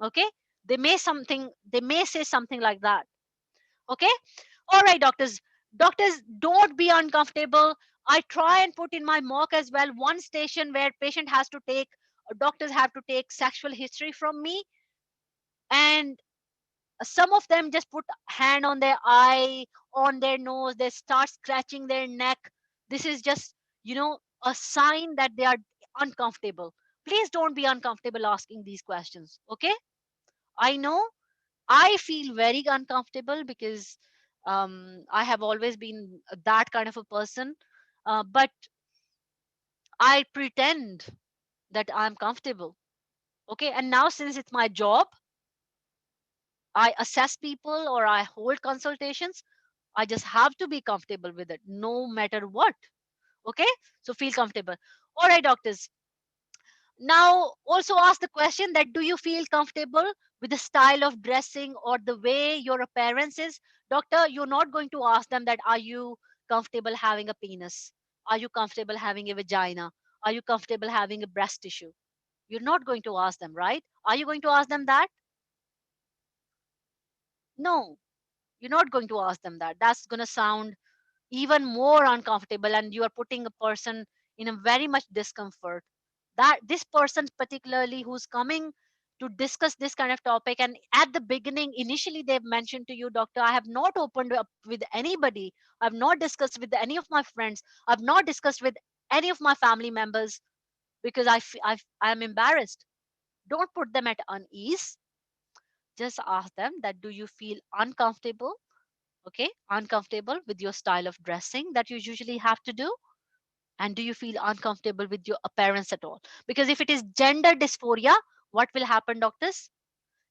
A: Okay. They may say something like that. Okay. All right, doctors. Doctors, don't be uncomfortable. I try and put in my mock as well one station where patient has to take, doctors have to take sexual history from me, and some of them just put hand on their eye, on their nose, they start scratching their neck. This is just, a sign that they are uncomfortable. Please don't be uncomfortable asking these questions. Okay. I know I feel very uncomfortable because I have always been that kind of a person. But I pretend that I'm comfortable. Okay. And now, since it's my job, I assess people or I hold consultations. I just have to be comfortable with it no matter what. Okay. So feel comfortable. All right, doctors. Now, also ask the question that do you feel comfortable with the style of dressing or the way your appearance is? Doctor, you're not going to ask them that are you comfortable having a penis? Are you comfortable having a vagina? Are you comfortable having a breast tissue? You're not going to ask them, right? Are you going to ask them that? No, you're not going to ask them that. That's going to sound even more uncomfortable, and you are putting a person in a very much discomfort. That this person particularly who's coming to discuss this kind of topic, and at the beginning initially they've mentioned to you, doctor, I have not opened up with anybody, I've not discussed with any of my friends, I've not discussed with any of my family members because I'm embarrassed. Don't put them at unease. Just ask them that do you feel uncomfortable? Okay, uncomfortable with your style of dressing that you usually have to do? And do you feel uncomfortable with your appearance at all? Because if it is gender dysphoria, what will happen, doctors?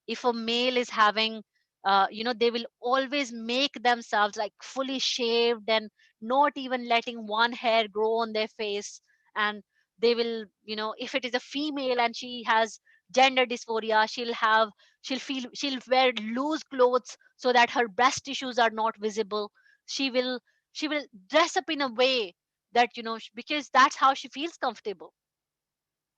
A: If a male is having, they will always make themselves like fully shaved and not even letting one hair grow on their face. And they will, if it is a female and she has gender dysphoria, she'll wear loose clothes so that her breast tissues are not visible. She will she will dress up in a way that, because that's how she feels comfortable.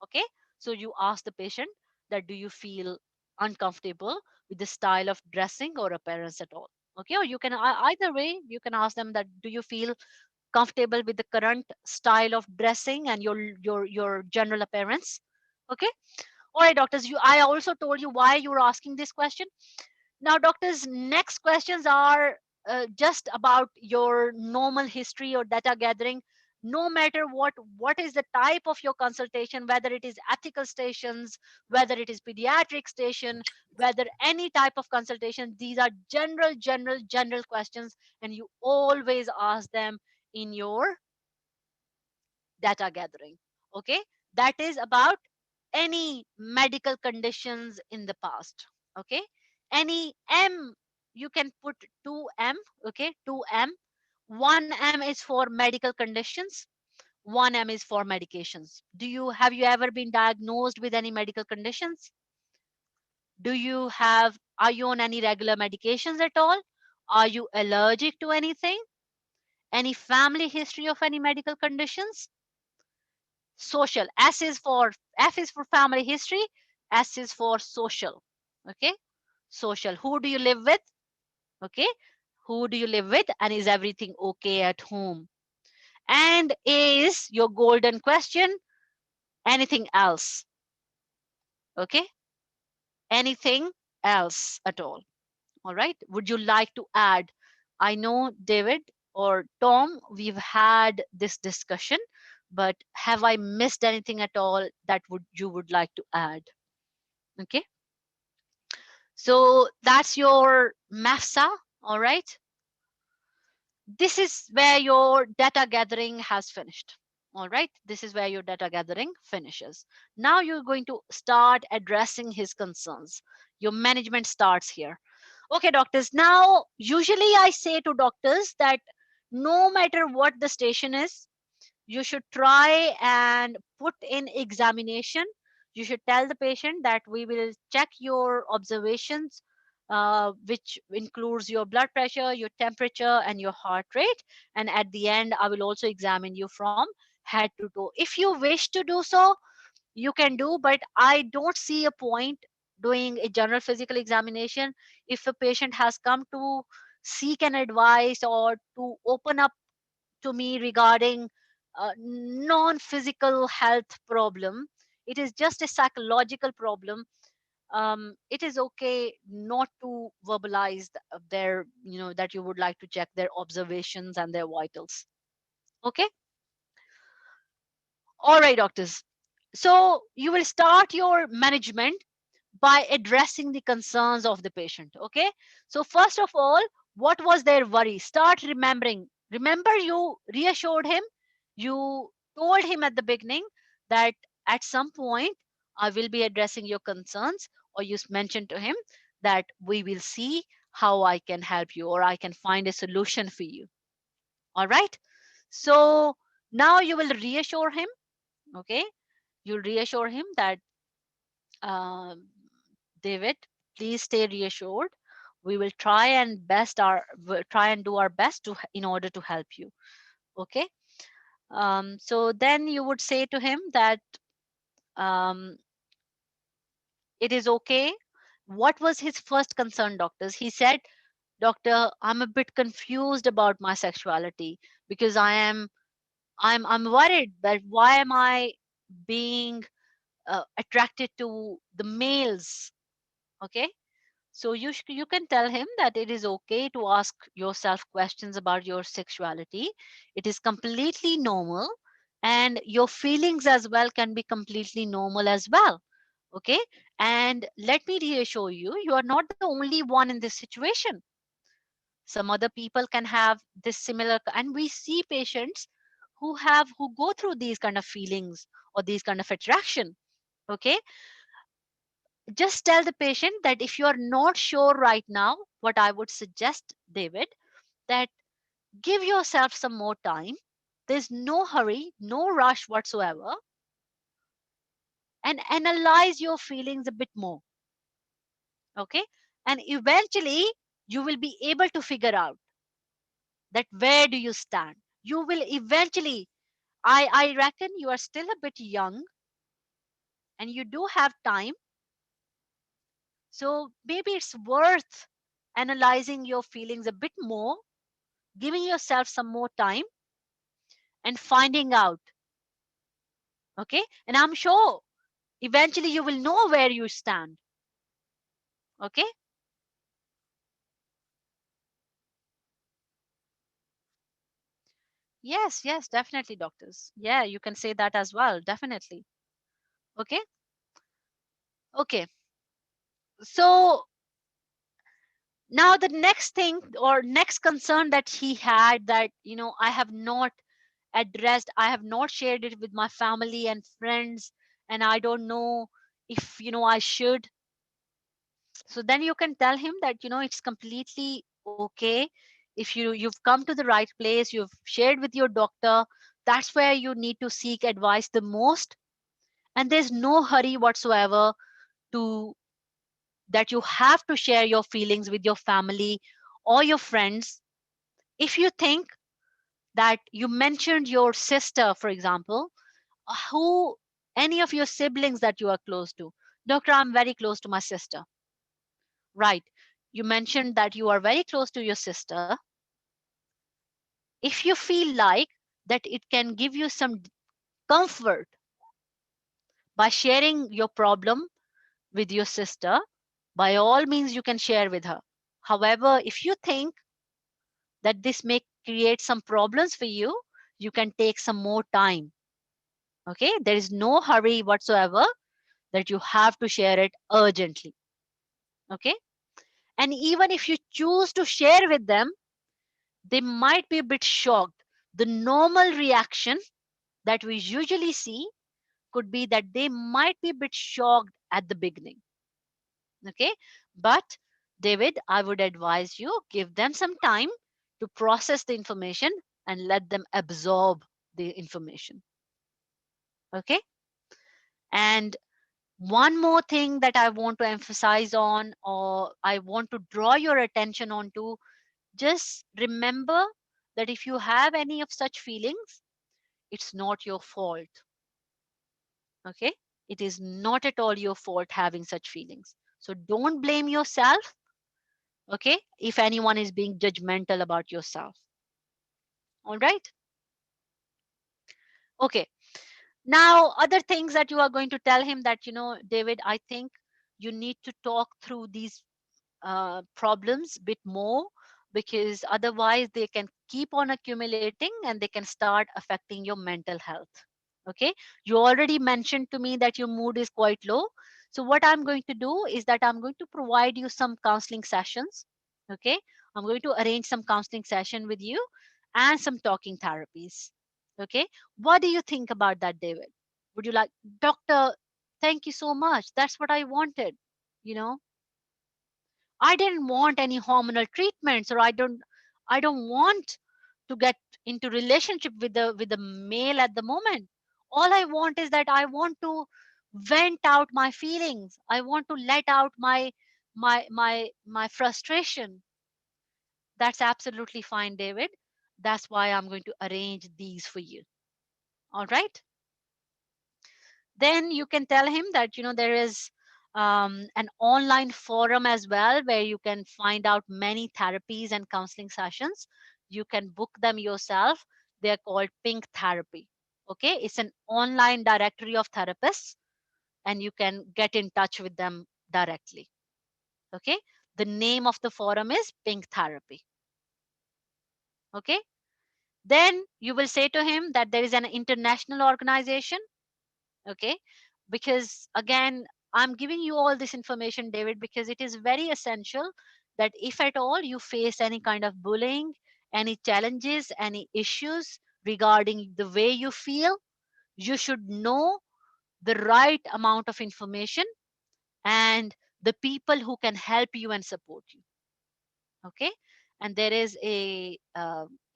A: Okay, so you ask the patient that, do you feel uncomfortable with the style of dressing or appearance at all? Okay, or you can either way, you can ask them that, do you feel comfortable with the current style of dressing and your general appearance? Okay, all right, doctors, I also told you why you were asking this question. Now, doctors, next questions are just about your normal history or data gathering. No matter what is the type of your consultation, whether it is ethical stations, whether it is pediatric station, whether any type of consultation, these are general questions, and you always ask them in your data gathering. Okay, that is about any medical conditions in the past. Okay, any M, you can put 2M. Okay, 2M. 1M is for medical conditions, 1M is for medications. Have you ever been diagnosed with any medical conditions? Are you on any regular medications at all? Are you allergic to anything? Any family history of any medical conditions? Social. F is for family history, S is for social. Okay, social. Who do you live with? Okay, who do you live with, and is everything okay at home? And A is your golden question. Anything else? Okay, anything else at all right, would you like to add? I know, David or Tom, we've had this discussion, but have I missed anything at all that would like to add? Okay, so that's your MAFSA. All right, this is where your data gathering has finished. All right, this is where your data gathering finishes. Now you're going to start addressing his concerns. Your management starts here. Okay, doctors, now usually I say to doctors that no matter what the station is, you should try and put in examination. You should tell the patient that we will check your observations, which includes your blood pressure, your temperature, and your heart rate. And at the end, I will also examine you from head to toe. If you wish to do so, you can do, but I don't see a point doing a general physical examination if a patient has come to seek an advice or to open up to me regarding non-physical health problem. It is just a psychological problem. It is okay not to verbalize their, that you would like to check their observations and their vitals. Okay, all right, doctors, so you will start your management by addressing the concerns of the patient. Okay, so first of all, what was their worry? Start remembering. Remember, you reassured him, you told him at the beginning that at some point I will be addressing your concerns, or you mentioned to him that we will see how I can help you or I can find a solution for you. All right, so now you will reassure him. Okay, you'll reassure him that, um, David, please stay reassured. We will try and do our best in order to help you. Okay. So then you would say to him that, um, it is okay. What was his first concern, doctors? He said, "Doctor, I'm a bit confused about my sexuality because I'm worried that why am I being attracted to the males?" Okay, so you can tell him that it is okay to ask yourself questions about your sexuality. It is completely normal, and your feelings as well can be completely normal as well. Okay, and let me reassure you, you are not the only one in this situation. Some other people can have this similar, and we see patients who go through these kind of feelings or these kind of attraction. Okay, just tell the patient that if you are not sure right now, what I would suggest, David, that give yourself some more time. There's no hurry, no rush whatsoever, and analyze your feelings a bit more. Okay, and eventually you will be able to figure out that where do you stand. You will eventually, I reckon you are still a bit young and you do have time, so maybe it's worth analyzing your feelings a bit more, giving yourself some more time and finding out. Okay, and I'm sure eventually you will know where you stand. Okay. Yes, yes, definitely, doctors. Yeah, you can say that as well, definitely. Okay. Okay, so now the next thing or next concern that he had, that I have not addressed, I have not shared it with my family and friends, and I don't know if I should. So then you can tell him that it's completely okay. If you've come to the right place, you've shared with your doctor, that's where you need to seek advice the most. And there's no hurry whatsoever to that you have to share your feelings with your family or your friends. If you think that you mentioned your sister, for example, who any of your siblings that you are close to, doctor, I'm very close to my sister. Right, you mentioned that you are very close to your sister. If you feel like that it can give you some comfort by sharing your problem with your sister, by all means you can share with her. However, if you think that this may create some problems for you, you can take some more time. Okay, there is no hurry whatsoever that you have to share it urgently. Okay, and even if you choose to share with them, they might be a bit shocked. The normal reaction that we usually see could be that they might be a bit shocked at the beginning. Okay, but David, I would advise you give them some time to process the information and let them absorb the information. Okay, and one more thing that I want to emphasize on, or I want to draw your attention on to, just remember that if you have any of such feelings, it's not your fault. Okay, it is not at all your fault having such feelings. So don't blame yourself. Okay, if anyone is being judgmental about yourself. All right. Okay, now other things that you are going to tell him, that David, I think you need to talk through these problems a bit more, because otherwise they can keep on accumulating and they can start affecting your mental health. Okay, you already mentioned to me that your mood is quite low. So what I'm going to do is that I'm going to provide you some counseling sessions. Okay, I'm going to arrange some counseling session with you and some talking therapies. Okay, what do you think about that, David? Would you like, doctor, thank you so much, that's what I wanted. you know I didn't want any hormonal treatments, or I don't want to get into relationship with the male at the moment. All I want is that I want to vent out my feelings. I want to let out my frustration. That's absolutely fine, David. That's why I'm going to arrange these for you. All right. Then you can tell him that there is an online forum as well, where you can find out many therapies and counseling sessions. You can book them yourself. They're called Pink Therapy. Okay, it's an online directory of therapists, and you can get in touch with them directly. Okay, the name of the forum is Pink Therapy. Okay, then you will say to him that there is an international organization. Okay, because again, I'm giving you all this information, David, because it is very essential that if at all you face any kind of bullying, any challenges, any issues regarding the way you feel, you should know the right amount of information and the people who can help you and support you. Okay. And there is a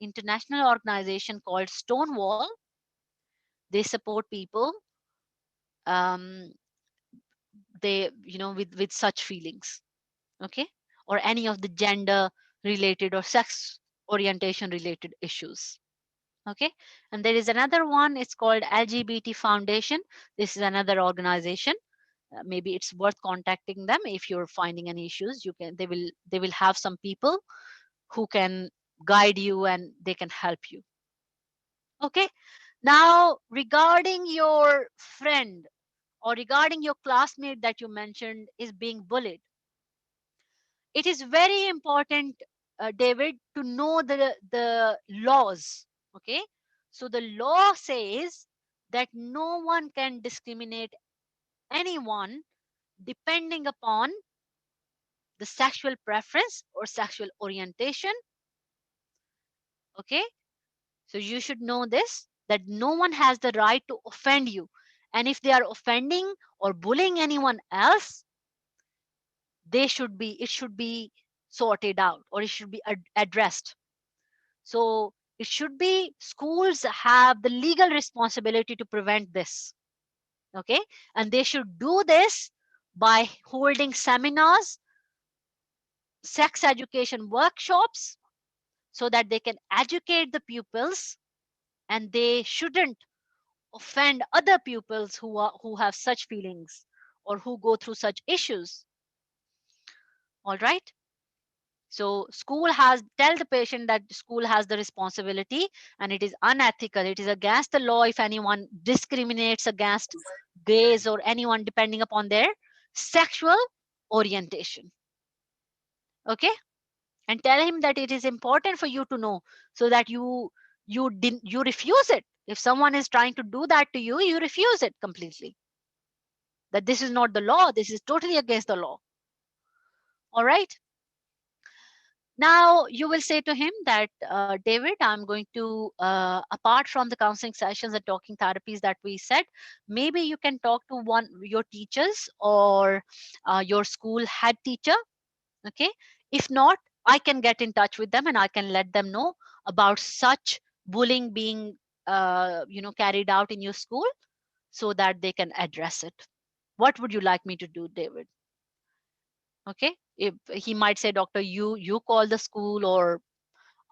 A: international organization called Stonewall. They support people, um, they with such feelings. Okay. Or any of the gender related or sex orientation related issues. Okay. And there is another one, it's called LGBT Foundation. This is another organization. Maybe it's worth contacting them. If you're finding any issues, you can, they will have some people who can guide you and they can help you. Okay. Now, regarding your friend or regarding your classmate that you mentioned is being bullied, it is very important, David, to know the laws. Okay. So the law says that no one can discriminate anyone depending upon the sexual preference or sexual orientation. Okay. So you should know this, that no one has the right to offend you. And if they are offending or bullying anyone else, it should be sorted out, or it should be addressed. So it should be, schools have the legal responsibility to prevent this. Okay. And they should do this by holding seminars, sex education workshops, so that they can educate the pupils, and they shouldn't offend other pupils who have such feelings or who go through such issues. All right. So school has, tell the patient that school has the responsibility, and it is unethical, it is against the law if anyone discriminates against gays or anyone depending upon their sexual orientation. Okay. And tell him that it is important for you to know, so that you refuse it. If someone is trying to do that to you, you refuse it completely, that this is not the law, this is totally against the law. All right. Now you will say to him that, David, I'm going to, apart from the counseling sessions and talking therapies that we said, maybe you can talk to one your teachers or your school head teacher. Okay. If not, I can get in touch with them and I can let them know about such bullying being carried out in your school, so that they can address it. What would you like me to do, David? Okay. If he might say, doctor, you call the school, or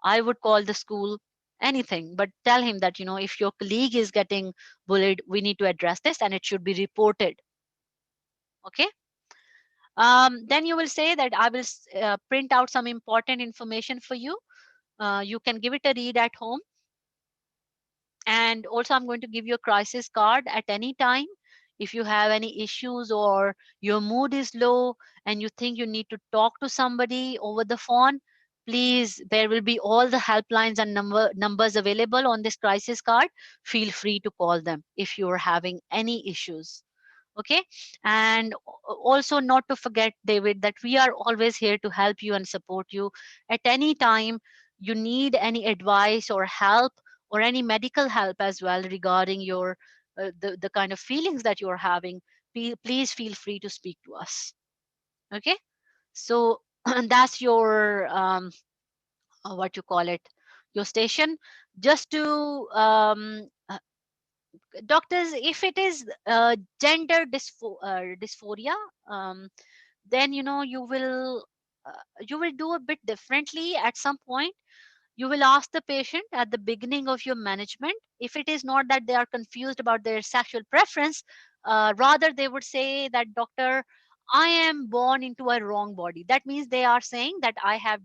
A: I would call the school, anything, but tell him that, if your colleague is getting bullied, we need to address this and it should be reported. Okay. Then you will say that I will print out some important information for you. You can give it a read at home. And also, I'm going to give you a crisis card at any time. If you have any issues or your mood is low and you think you need to talk to somebody over the phone, please, there will be all the helplines and numbers available on this crisis card. Feel free to call them if you're having any issues. Okay. And also, not to forget, David, that we are always here to help you and support you at any time you need any advice or help, or any medical help as well regarding your the kind of feelings that you're having. Please feel free to speak to us. Okay. So that's your what you call it, your station. Just to doctors, if it is dysphoria, um, then you will do a bit differently at some point. You will ask the patient at the beginning of your management. If it is not that they are confused about their sexual preference, rather they would say that, doctor, I am born into a wrong body. That means they are saying that I have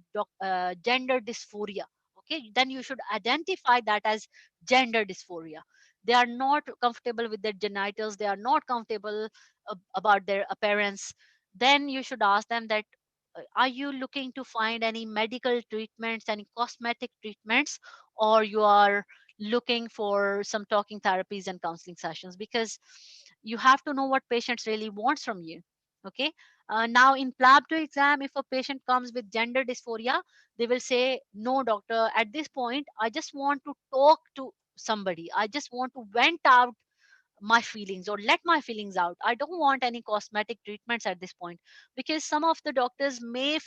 A: gender dysphoria. Okay, then you should identify that as gender dysphoria. They are not comfortable with their genitals, they are not comfortable about their appearance. Then you should ask them that, are you looking to find any medical treatments, any cosmetic treatments, or you are looking for some talking therapies and counseling sessions? Because you have to know what patients really wants from you. Okay. Now in Plab 2 exam, if a patient comes with gender dysphoria, they will say, no, doctor, at this point, I just want to talk to somebody. I just want to vent out my feelings or let my feelings out. I don't want any cosmetic treatments at this point, because some of the doctors may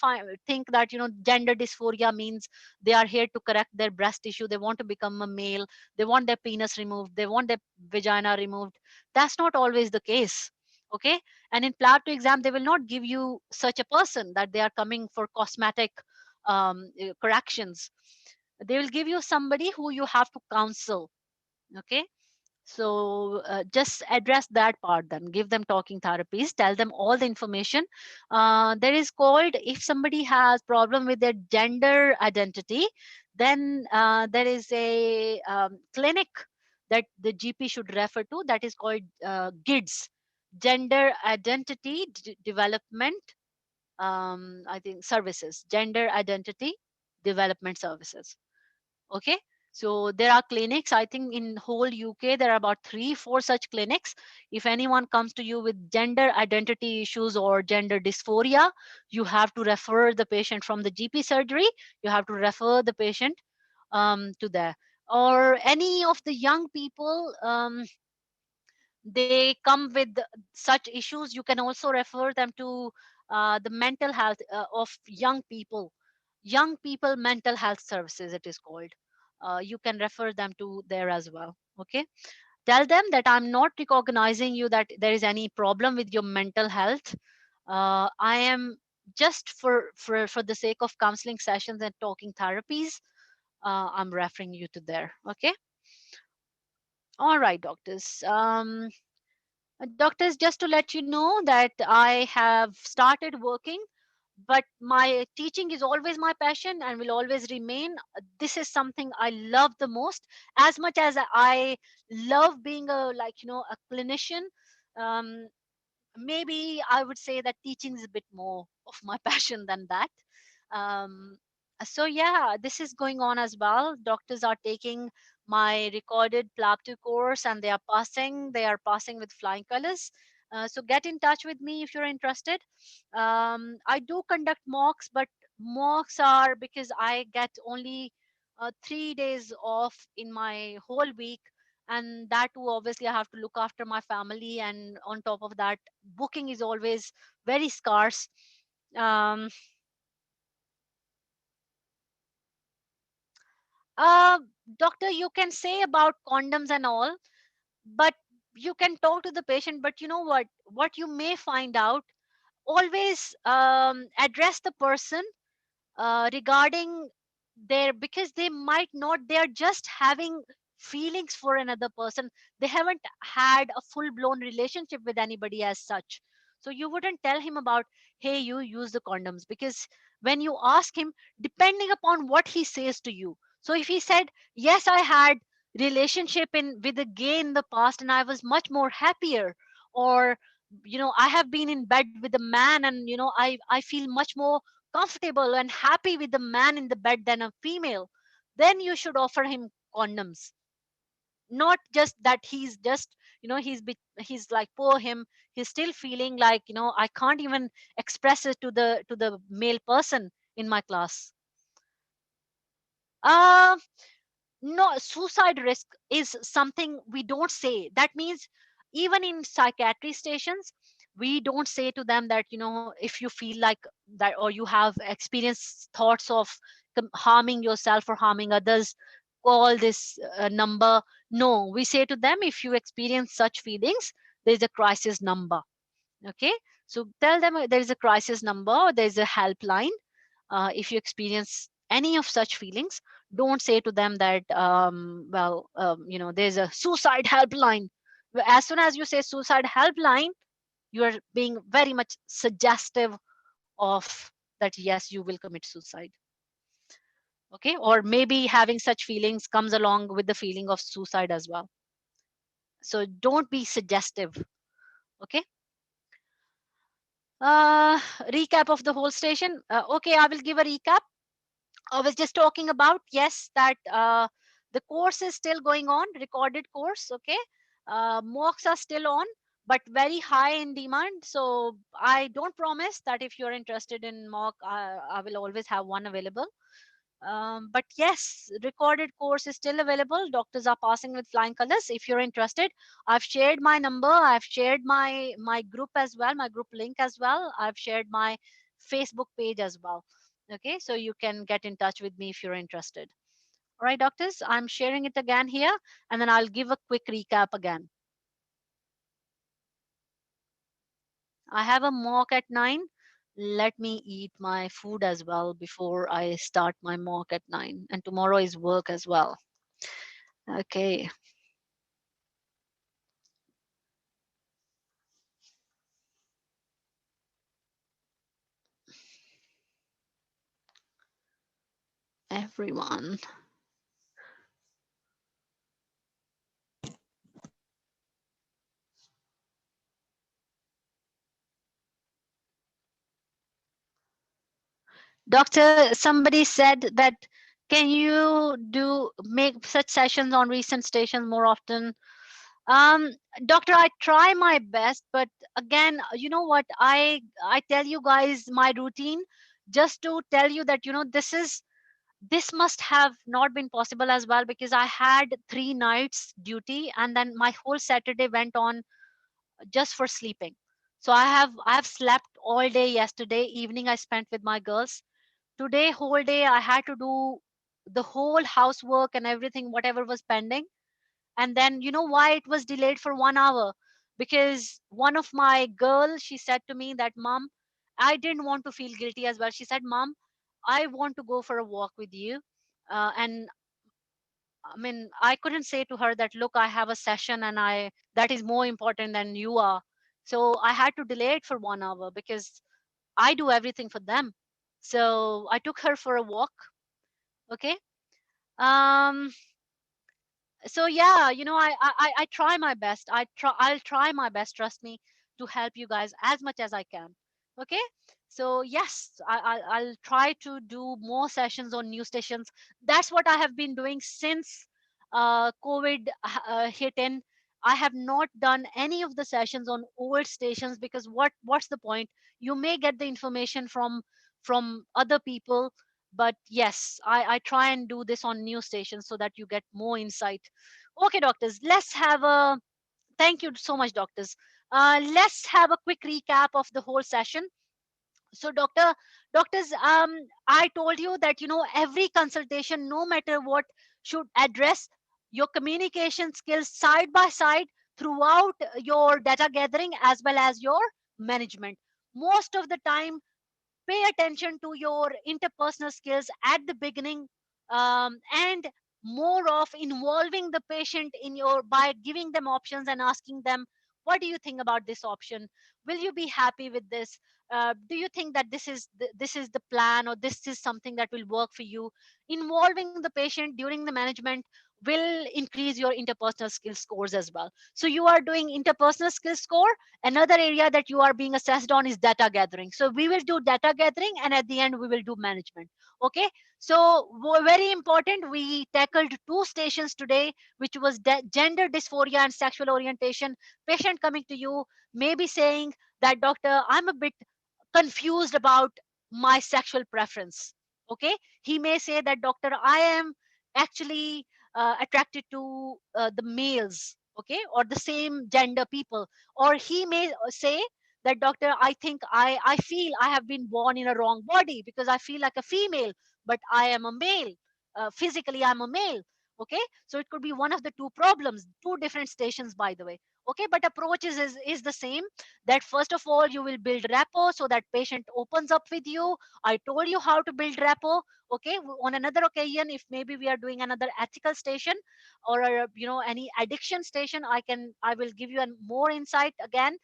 A: think that, gender dysphoria means they are here to correct their breast tissue. They want to become a male. They want their penis removed. They want their vagina removed. That's not always the case. Okay. And in Plab 2 exam, they will not give you such a person that they are coming for cosmetic corrections. They will give you somebody who you have to counsel. Okay. So just address that part, then give them talking therapies, tell them all the information. There is called, if somebody has problem with their gender identity, then there is a clinic that the GP should refer to, that is called GIDS, gender identity development, I think services, gender identity development services. Okay. So there are clinics, I think in whole UK there are about 3 4 such clinics. If anyone comes to you with gender identity issues or gender dysphoria, you have to refer the patient from the GP surgery. You have to refer the patient to there. Or any of the young people, they come with such issues, you can also refer them to the mental health of young people mental health services, it is called. You can refer them to there as well. Okay. Tell them that I'm not recognizing you that there is any problem with your mental health. I am just for the sake of counseling sessions and talking therapies, I'm referring you to there. Okay. All right, doctors. Doctors, just to let you know that I have started working, but my teaching is always my passion and will always remain. This is something I love the most, as much as I love being a clinician. Um, Maybe I would say that teaching is a bit more of my passion than that. Um, so yeah, this is going on as well. Doctors are taking my recorded Plab 2 course and they are passing. They are passing with flying colors. So get in touch with me if you're interested. I do conduct mocks, but mocks are because I get only 3 days off in my whole week, and that too obviously I have to look after my family, and on top of that, booking is always very scarce. um uh Doctor, you can say about condoms and all, but you can talk to the patient, but you know what you may find out, always address the person regarding their, because they might not, they are just having feelings for another person. They haven't had a full blown relationship with anybody as such. So you wouldn't tell him about, hey, you use the condoms, because when you ask him, depending upon what he says to you, so if he said, yes, I had relationship in with a gay in the past and I was much more happier, or I have been in bed with a man and I feel much more comfortable and happy with the man in the bed than a female, then you should offer him condoms. Not just that he's just, he's like, poor him, he's still feeling like, I can't even express it to the male person in my class. uh no, suicide risk is something we don't say. That means even in psychiatry stations, we don't say to them that, if you feel like that or you have experienced thoughts of harming yourself or harming others, call this number. No, we say to them, if you experience such feelings, there's a crisis number. Okay. So tell them there is a crisis number, or there's a helpline. If you experience any of such feelings, don't say to them that, there's a suicide helpline. As soon as you say suicide helpline, you are being very much suggestive of that, yes, you will commit suicide. Okay. Or maybe having such feelings comes along with the feeling of suicide as well. So don't be suggestive. Okay. uh Recap of the whole station. Okay, I will give a recap. I was just talking about, yes, that the course is still going on, recorded course. Okay. Mocks are still on, but very high in demand. So I don't promise that if you're interested in mock, I will always have one available. But yes, recorded course is still available. Doctors are passing with flying colors. If you're interested, I've shared my number. I've shared my group as well, my group link as well. I've shared my Facebook page as well. Okay, so you can get in touch with me if you're interested. All right, doctors, I'm sharing it again here, and then I'll give a quick recap again. I have a mock at 9. Let me eat my food as well before I start my mock at 9. And tomorrow is work as well. Okay, everyone. Doctor, somebody said that can you do make such sessions on recent stations more often? Um, Doctor, I try my best, but again, you know what? I tell you guys my routine just to tell you that this must have not been possible as well, because I had 3 nights duty and then my whole Saturday went on just for sleeping. So I have slept all day yesterday evening. I spent with my girls. Today whole day I had to do the whole housework and everything whatever was pending. And then you know why it was delayed for 1 hour? Because one of my girl, she said to me that, mom, I didn't want to feel guilty as well. She said, mom, I want to go for a walk with you. And I mean, I couldn't say to her that, look, I have a session and I that is more important than you are. So I had to delay it for 1 hour because I do everything for them. So I took her for a walk. Okay. Um, so yeah, I try my best. I'll try my best, trust me, to help you guys as much as I can. Okay, so yes, I'll try to do more sessions on new stations. That's what I have been doing since COVID hit in. I have not done any of the sessions on old stations because what's the point? You may get the information from other people, but yes, I try and do this on new stations so that you get more insight. Okay, doctors, let's have a thank you so much, doctors. Let's have a quick recap of the whole session. So, doctors, I told you that every consultation, no matter what, should address your communication skills side by side throughout your data gathering as well as your management. Most of the time, pay attention to your interpersonal skills at the beginning, and more of involving the patient in your by giving them options and asking them, what do you think about this option? Will you be happy with this? Do you think that this is the plan, or this is something that will work for you? Involving the patient during the management will increase your interpersonal skill scores as well. So you are doing interpersonal skill score. Another area that you are being assessed on is data gathering. So we will do data gathering, and at the end we will do management. Okay, so very important, we tackled 2 stations today, which was gender dysphoria and sexual orientation. Patient coming to you may be saying that, doctor, I'm a bit confused about my sexual preference. Okay, he may say that, doctor, I am actually attracted to the males, okay, or the same gender people. Or he may say that, doctor, I think I feel I have been born in a wrong body because I feel like a female, but I am a male. Physically I'm a male. Okay, so it could be one of the two problems, 2 different stations, by the way. Okay, but approach is the same. That first of all, you will build rapport so that patient opens up with you. I told you how to build rapport. Okay, on another occasion, if maybe we are doing another ethical station, or any addiction station, I will give you a more insight again,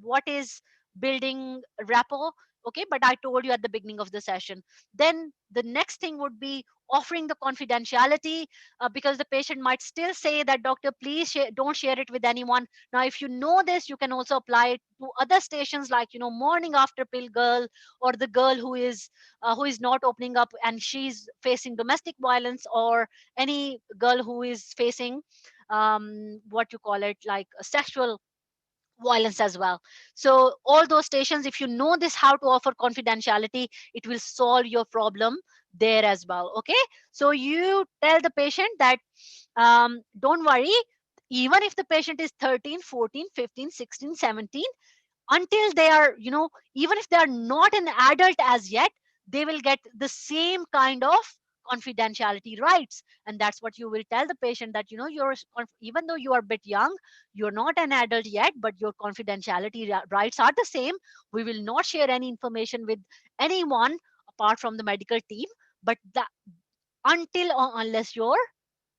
A: what is building rapport. Okay, but I told you at the beginning of the session. Then the next thing would be offering the confidentiality, because the patient might still say that, doctor, please don't share it with anyone. Now if you know this, you can also apply it to other stations, like morning after pill girl, or the girl who is not opening up and she's facing domestic violence, or any girl who is facing what you call it, like a sexual violence as well. So all those stations, if you know this how to offer confidentiality, it will solve your problem there as well. Okay, so you tell the patient that don't worry, even if the patient is 13, 14, 15, 16, 17, until they are, even if they are not an adult as yet, they will get the same kind of confidentiality rights. And that's what you will tell the patient, that even though you are a bit young, you're not an adult yet, but your confidentiality rights are the same. We will not share any information with anyone apart from the medical team, but until or unless your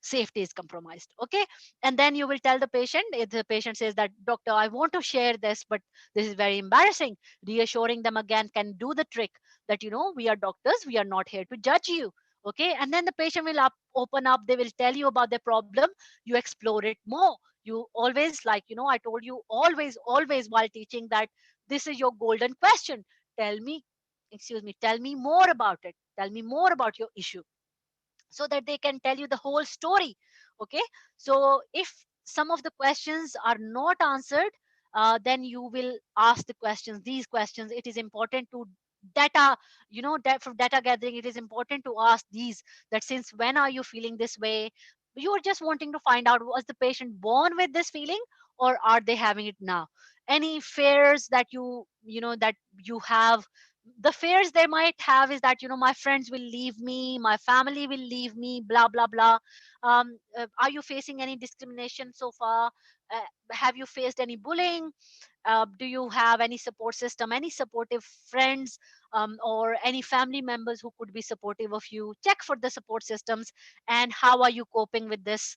A: safety is compromised. Okay, and then you will tell the patient, if the patient says that, doctor, I want to share this, but this is very embarrassing, reassuring them again can do the trick, that we are doctors, we are not here to judge you. Okay, and then the patient will open up, they will tell you about their problem, you explore it more. You always, like, I told you, always while teaching, that this is your golden question. Tell me, excuse me, tell me more about it, tell me more about your issue, so that they can tell you the whole story. Okay, so if some of the questions are not answered, then you will ask the questions, these questions. It is important to data, for data gathering, it is important to ask these, that since when are you feeling this way. You are just wanting to find out, was the patient born with this feeling, or are they having it now? Any fears that that you have, the fears they might have is that, my friends will leave me, my family will leave me, blah blah blah. Are you facing any discrimination so far? Have you faced any bullying? Do you have any support system, any supportive friends, or any family members who could be supportive of you? Check for the support systems. And how are you coping with this?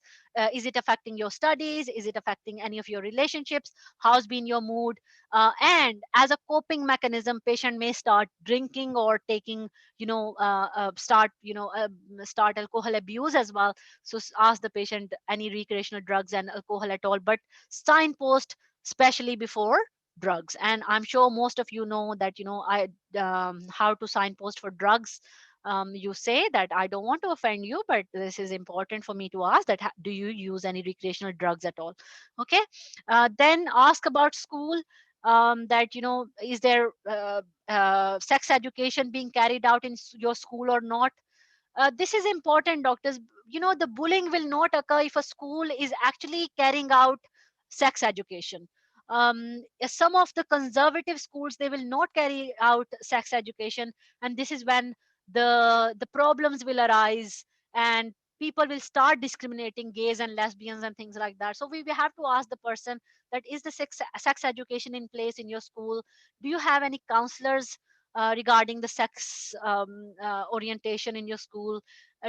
A: Is it affecting your studies? Is it affecting any of your relationships? How's been your mood? And as a coping mechanism, patient may start drinking or taking, start alcohol abuse as well. So ask the patient any recreational drugs and alcohol at all, but signpost especially before drugs. And I'm sure most of you know that, I how to signpost for drugs. You say that, I don't want to offend you, but this is important for me to ask, that do you use any recreational drugs at all? Okay, then ask about school. That, is there sex education being carried out in your school or not? This is important, doctors. The bullying will not occur if a school is actually carrying out sex education. Some of the conservative schools, they will not carry out sex education, and this is when the problems will arise, and people will start discriminating gays and lesbians and things like that. So we have to ask the person, that is the sex education in place in your school? Do you have any counselors regarding the sex orientation in your school?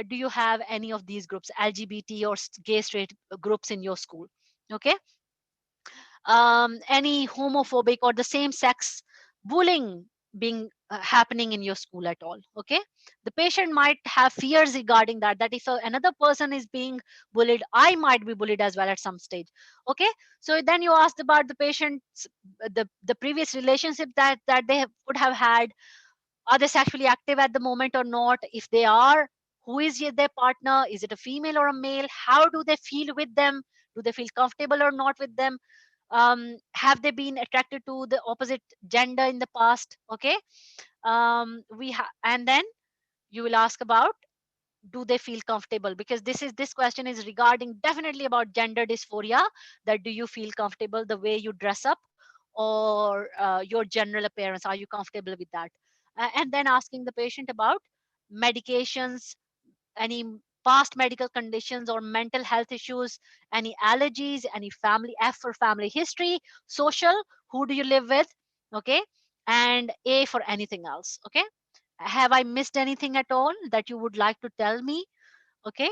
A: Do you have any of these groups, LGBT or gay straight groups in your school? Okay, any homophobic or the same sex bullying being happening in your school at all? Okay, the patient might have fears regarding that, that if another person is being bullied, I might be bullied as well at some stage. Okay, so then you asked about the patient's the previous relationship that they could have had. Are they sexually active at the moment or not? If they are, who is their partner? Is it a female or a male? How do they feel with them? Do they feel comfortable or not with them? Have they been attracted to the opposite gender in the past? Okay, and then you will ask about, do they feel comfortable, because this question is regarding definitely about gender dysphoria, that do you feel comfortable the way you dress up, or your general appearance, are you comfortable with that? And then asking the patient about medications, any past medical conditions or mental health issues, any allergies, any family, F for family history, social, who do you live with? Okay, and A for anything else. Okay, have I missed anything at all that you would like to tell me? Okay,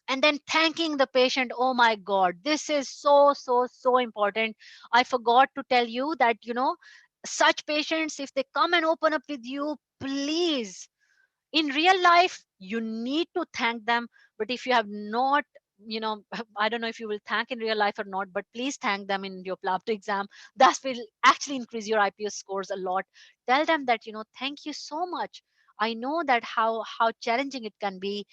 A: and then thanking the patient. Oh my god, this is so important. I forgot to tell you that, such patients, if they come and open up with you, please, in real life you need to thank them. But if you have not, I don't know if you will thank in real life or not, but please thank them in your Plab exam. That will actually increase your IPS scores a lot. Tell them that, thank you so much. I know that how challenging it can be,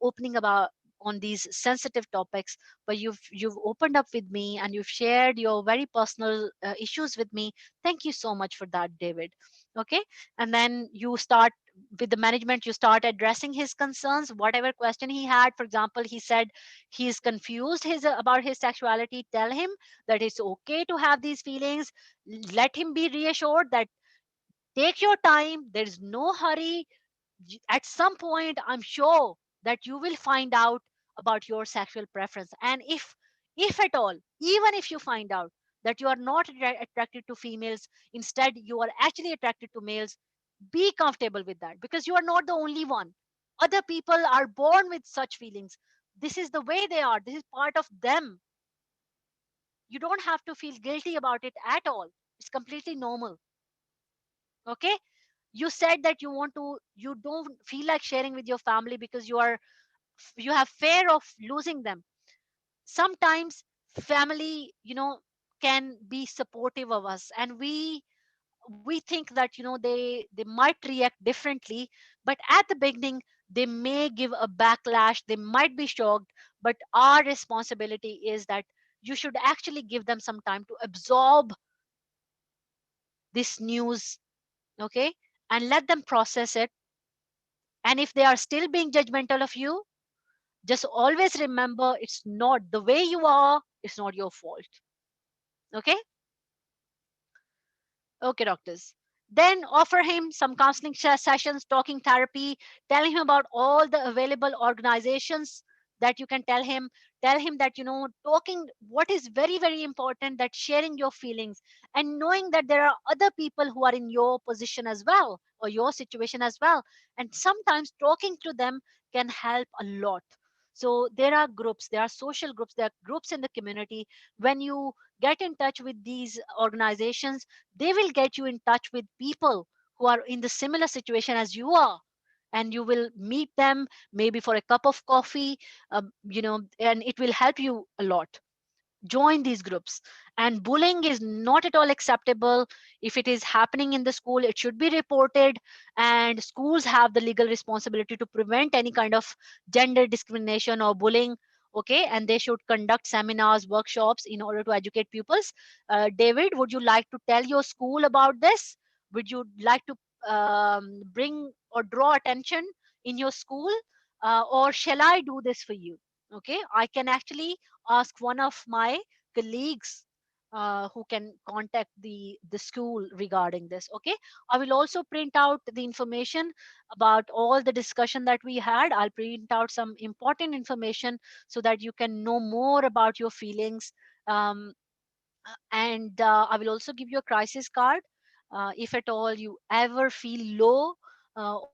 A: opening about on these sensitive topics, but you've opened up with me and you've shared your very personal issues with me. Thank you so much for that, David. Okay. And then you start with the management, you start addressing his concerns, whatever question he had. For example, he said he's confused about his sexuality. Tell him that it's okay to have these feelings. Let him be reassured that take your time, there is no hurry. At some point, I'm sure that you will find out about your sexual preference. And if at all, even if you find out that you are not attracted to females, instead you are actually attracted to males, be comfortable with that, because you are not the only one. Other people are born with such feelings. This is the way they are, this is part of them. You don't have to feel guilty about it at all. It's completely normal. Okay. You said that you don't feel like sharing with your family because you have fear of losing them. Sometimes family, can be supportive of us, and we think that they might react differently. But at the beginning, they may give a backlash, they might be shocked. But our responsibility is that you should actually give them some time to absorb this news. Okay. And let them process it. And if they are still being judgmental of you, just always remember, it's not the way you are, it's not your fault. Okay. Okay, doctors. Then offer him some counseling sessions, talking therapy. Tell him about all the available organizations that you can tell him. Tell him that, talking, what is very, very important, that sharing your feelings and knowing that there are other people who are in your position as well, or your situation as well. And sometimes talking to them can help a lot. So there are groups, there are social groups, there are groups in the community. When you get in touch with these organizations, they will get you in touch with people who are in the similar situation as you are, and you will meet them maybe for a cup of coffee, and it will help you a lot. Join these groups. And bullying is not at all acceptable. If it is happening in the school, it should be reported, and schools have the legal responsibility to prevent any kind of gender discrimination or bullying. Okay. And they should conduct seminars, workshops in order to educate pupils. David, would you like to tell your school about this? Would you like to bring or draw attention in your school, or shall I do this for you? Okay, I can actually ask one of my colleagues who can contact the school regarding this. Okay, I will also print out the information about all the discussion that we had. I'll print out some important information so that you can know more about your feelings. um, and I will also give you a crisis card. If at all you ever feel low,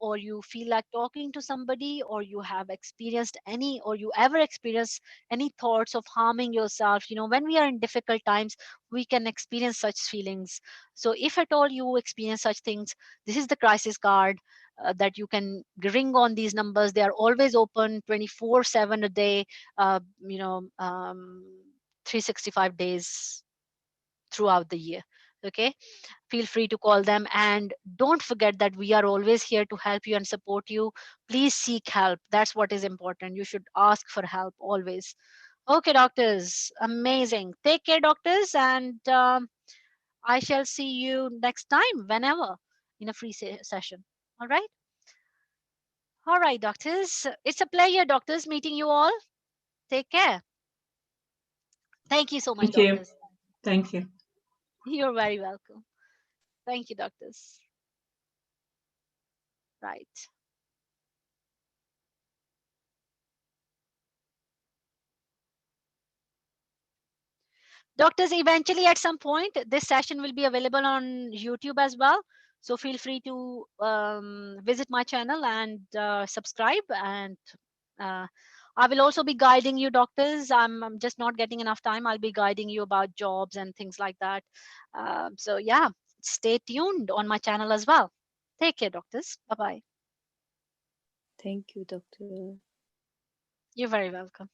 A: or you feel like talking to somebody, or you have experienced any, or you ever experience any thoughts of harming yourself, when we are in difficult times, we can experience such feelings. So if at all you experience such things, this is the crisis card that you can ring on these numbers. They are always open 24/7 a day, uh, you know um, 365 days throughout the year. Okay, feel free to call them, and don't forget that we are always here to help you and support you. Please seek help, that's what is important. You should ask for help always. Okay, doctors, amazing. Take care, doctors, and I shall see you next time, whenever, in a free session. All right. All right, doctors, it's a pleasure, doctors, meeting you all. Take care. Thank you so much,
B: Thank you.
A: doctors.
B: Thank you.
A: You're very welcome. Thank you, doctors. Right. Doctors, eventually at some point, this session will be available on YouTube as well. So feel free to visit my channel and subscribe. And uh, I will also be guiding you, doctors. I'm just not getting enough time. I'll be guiding you about jobs and things like that. So yeah, stay tuned on my channel as well. Take care, doctors. Bye bye.
C: Thank you, doctor.
A: You're very welcome.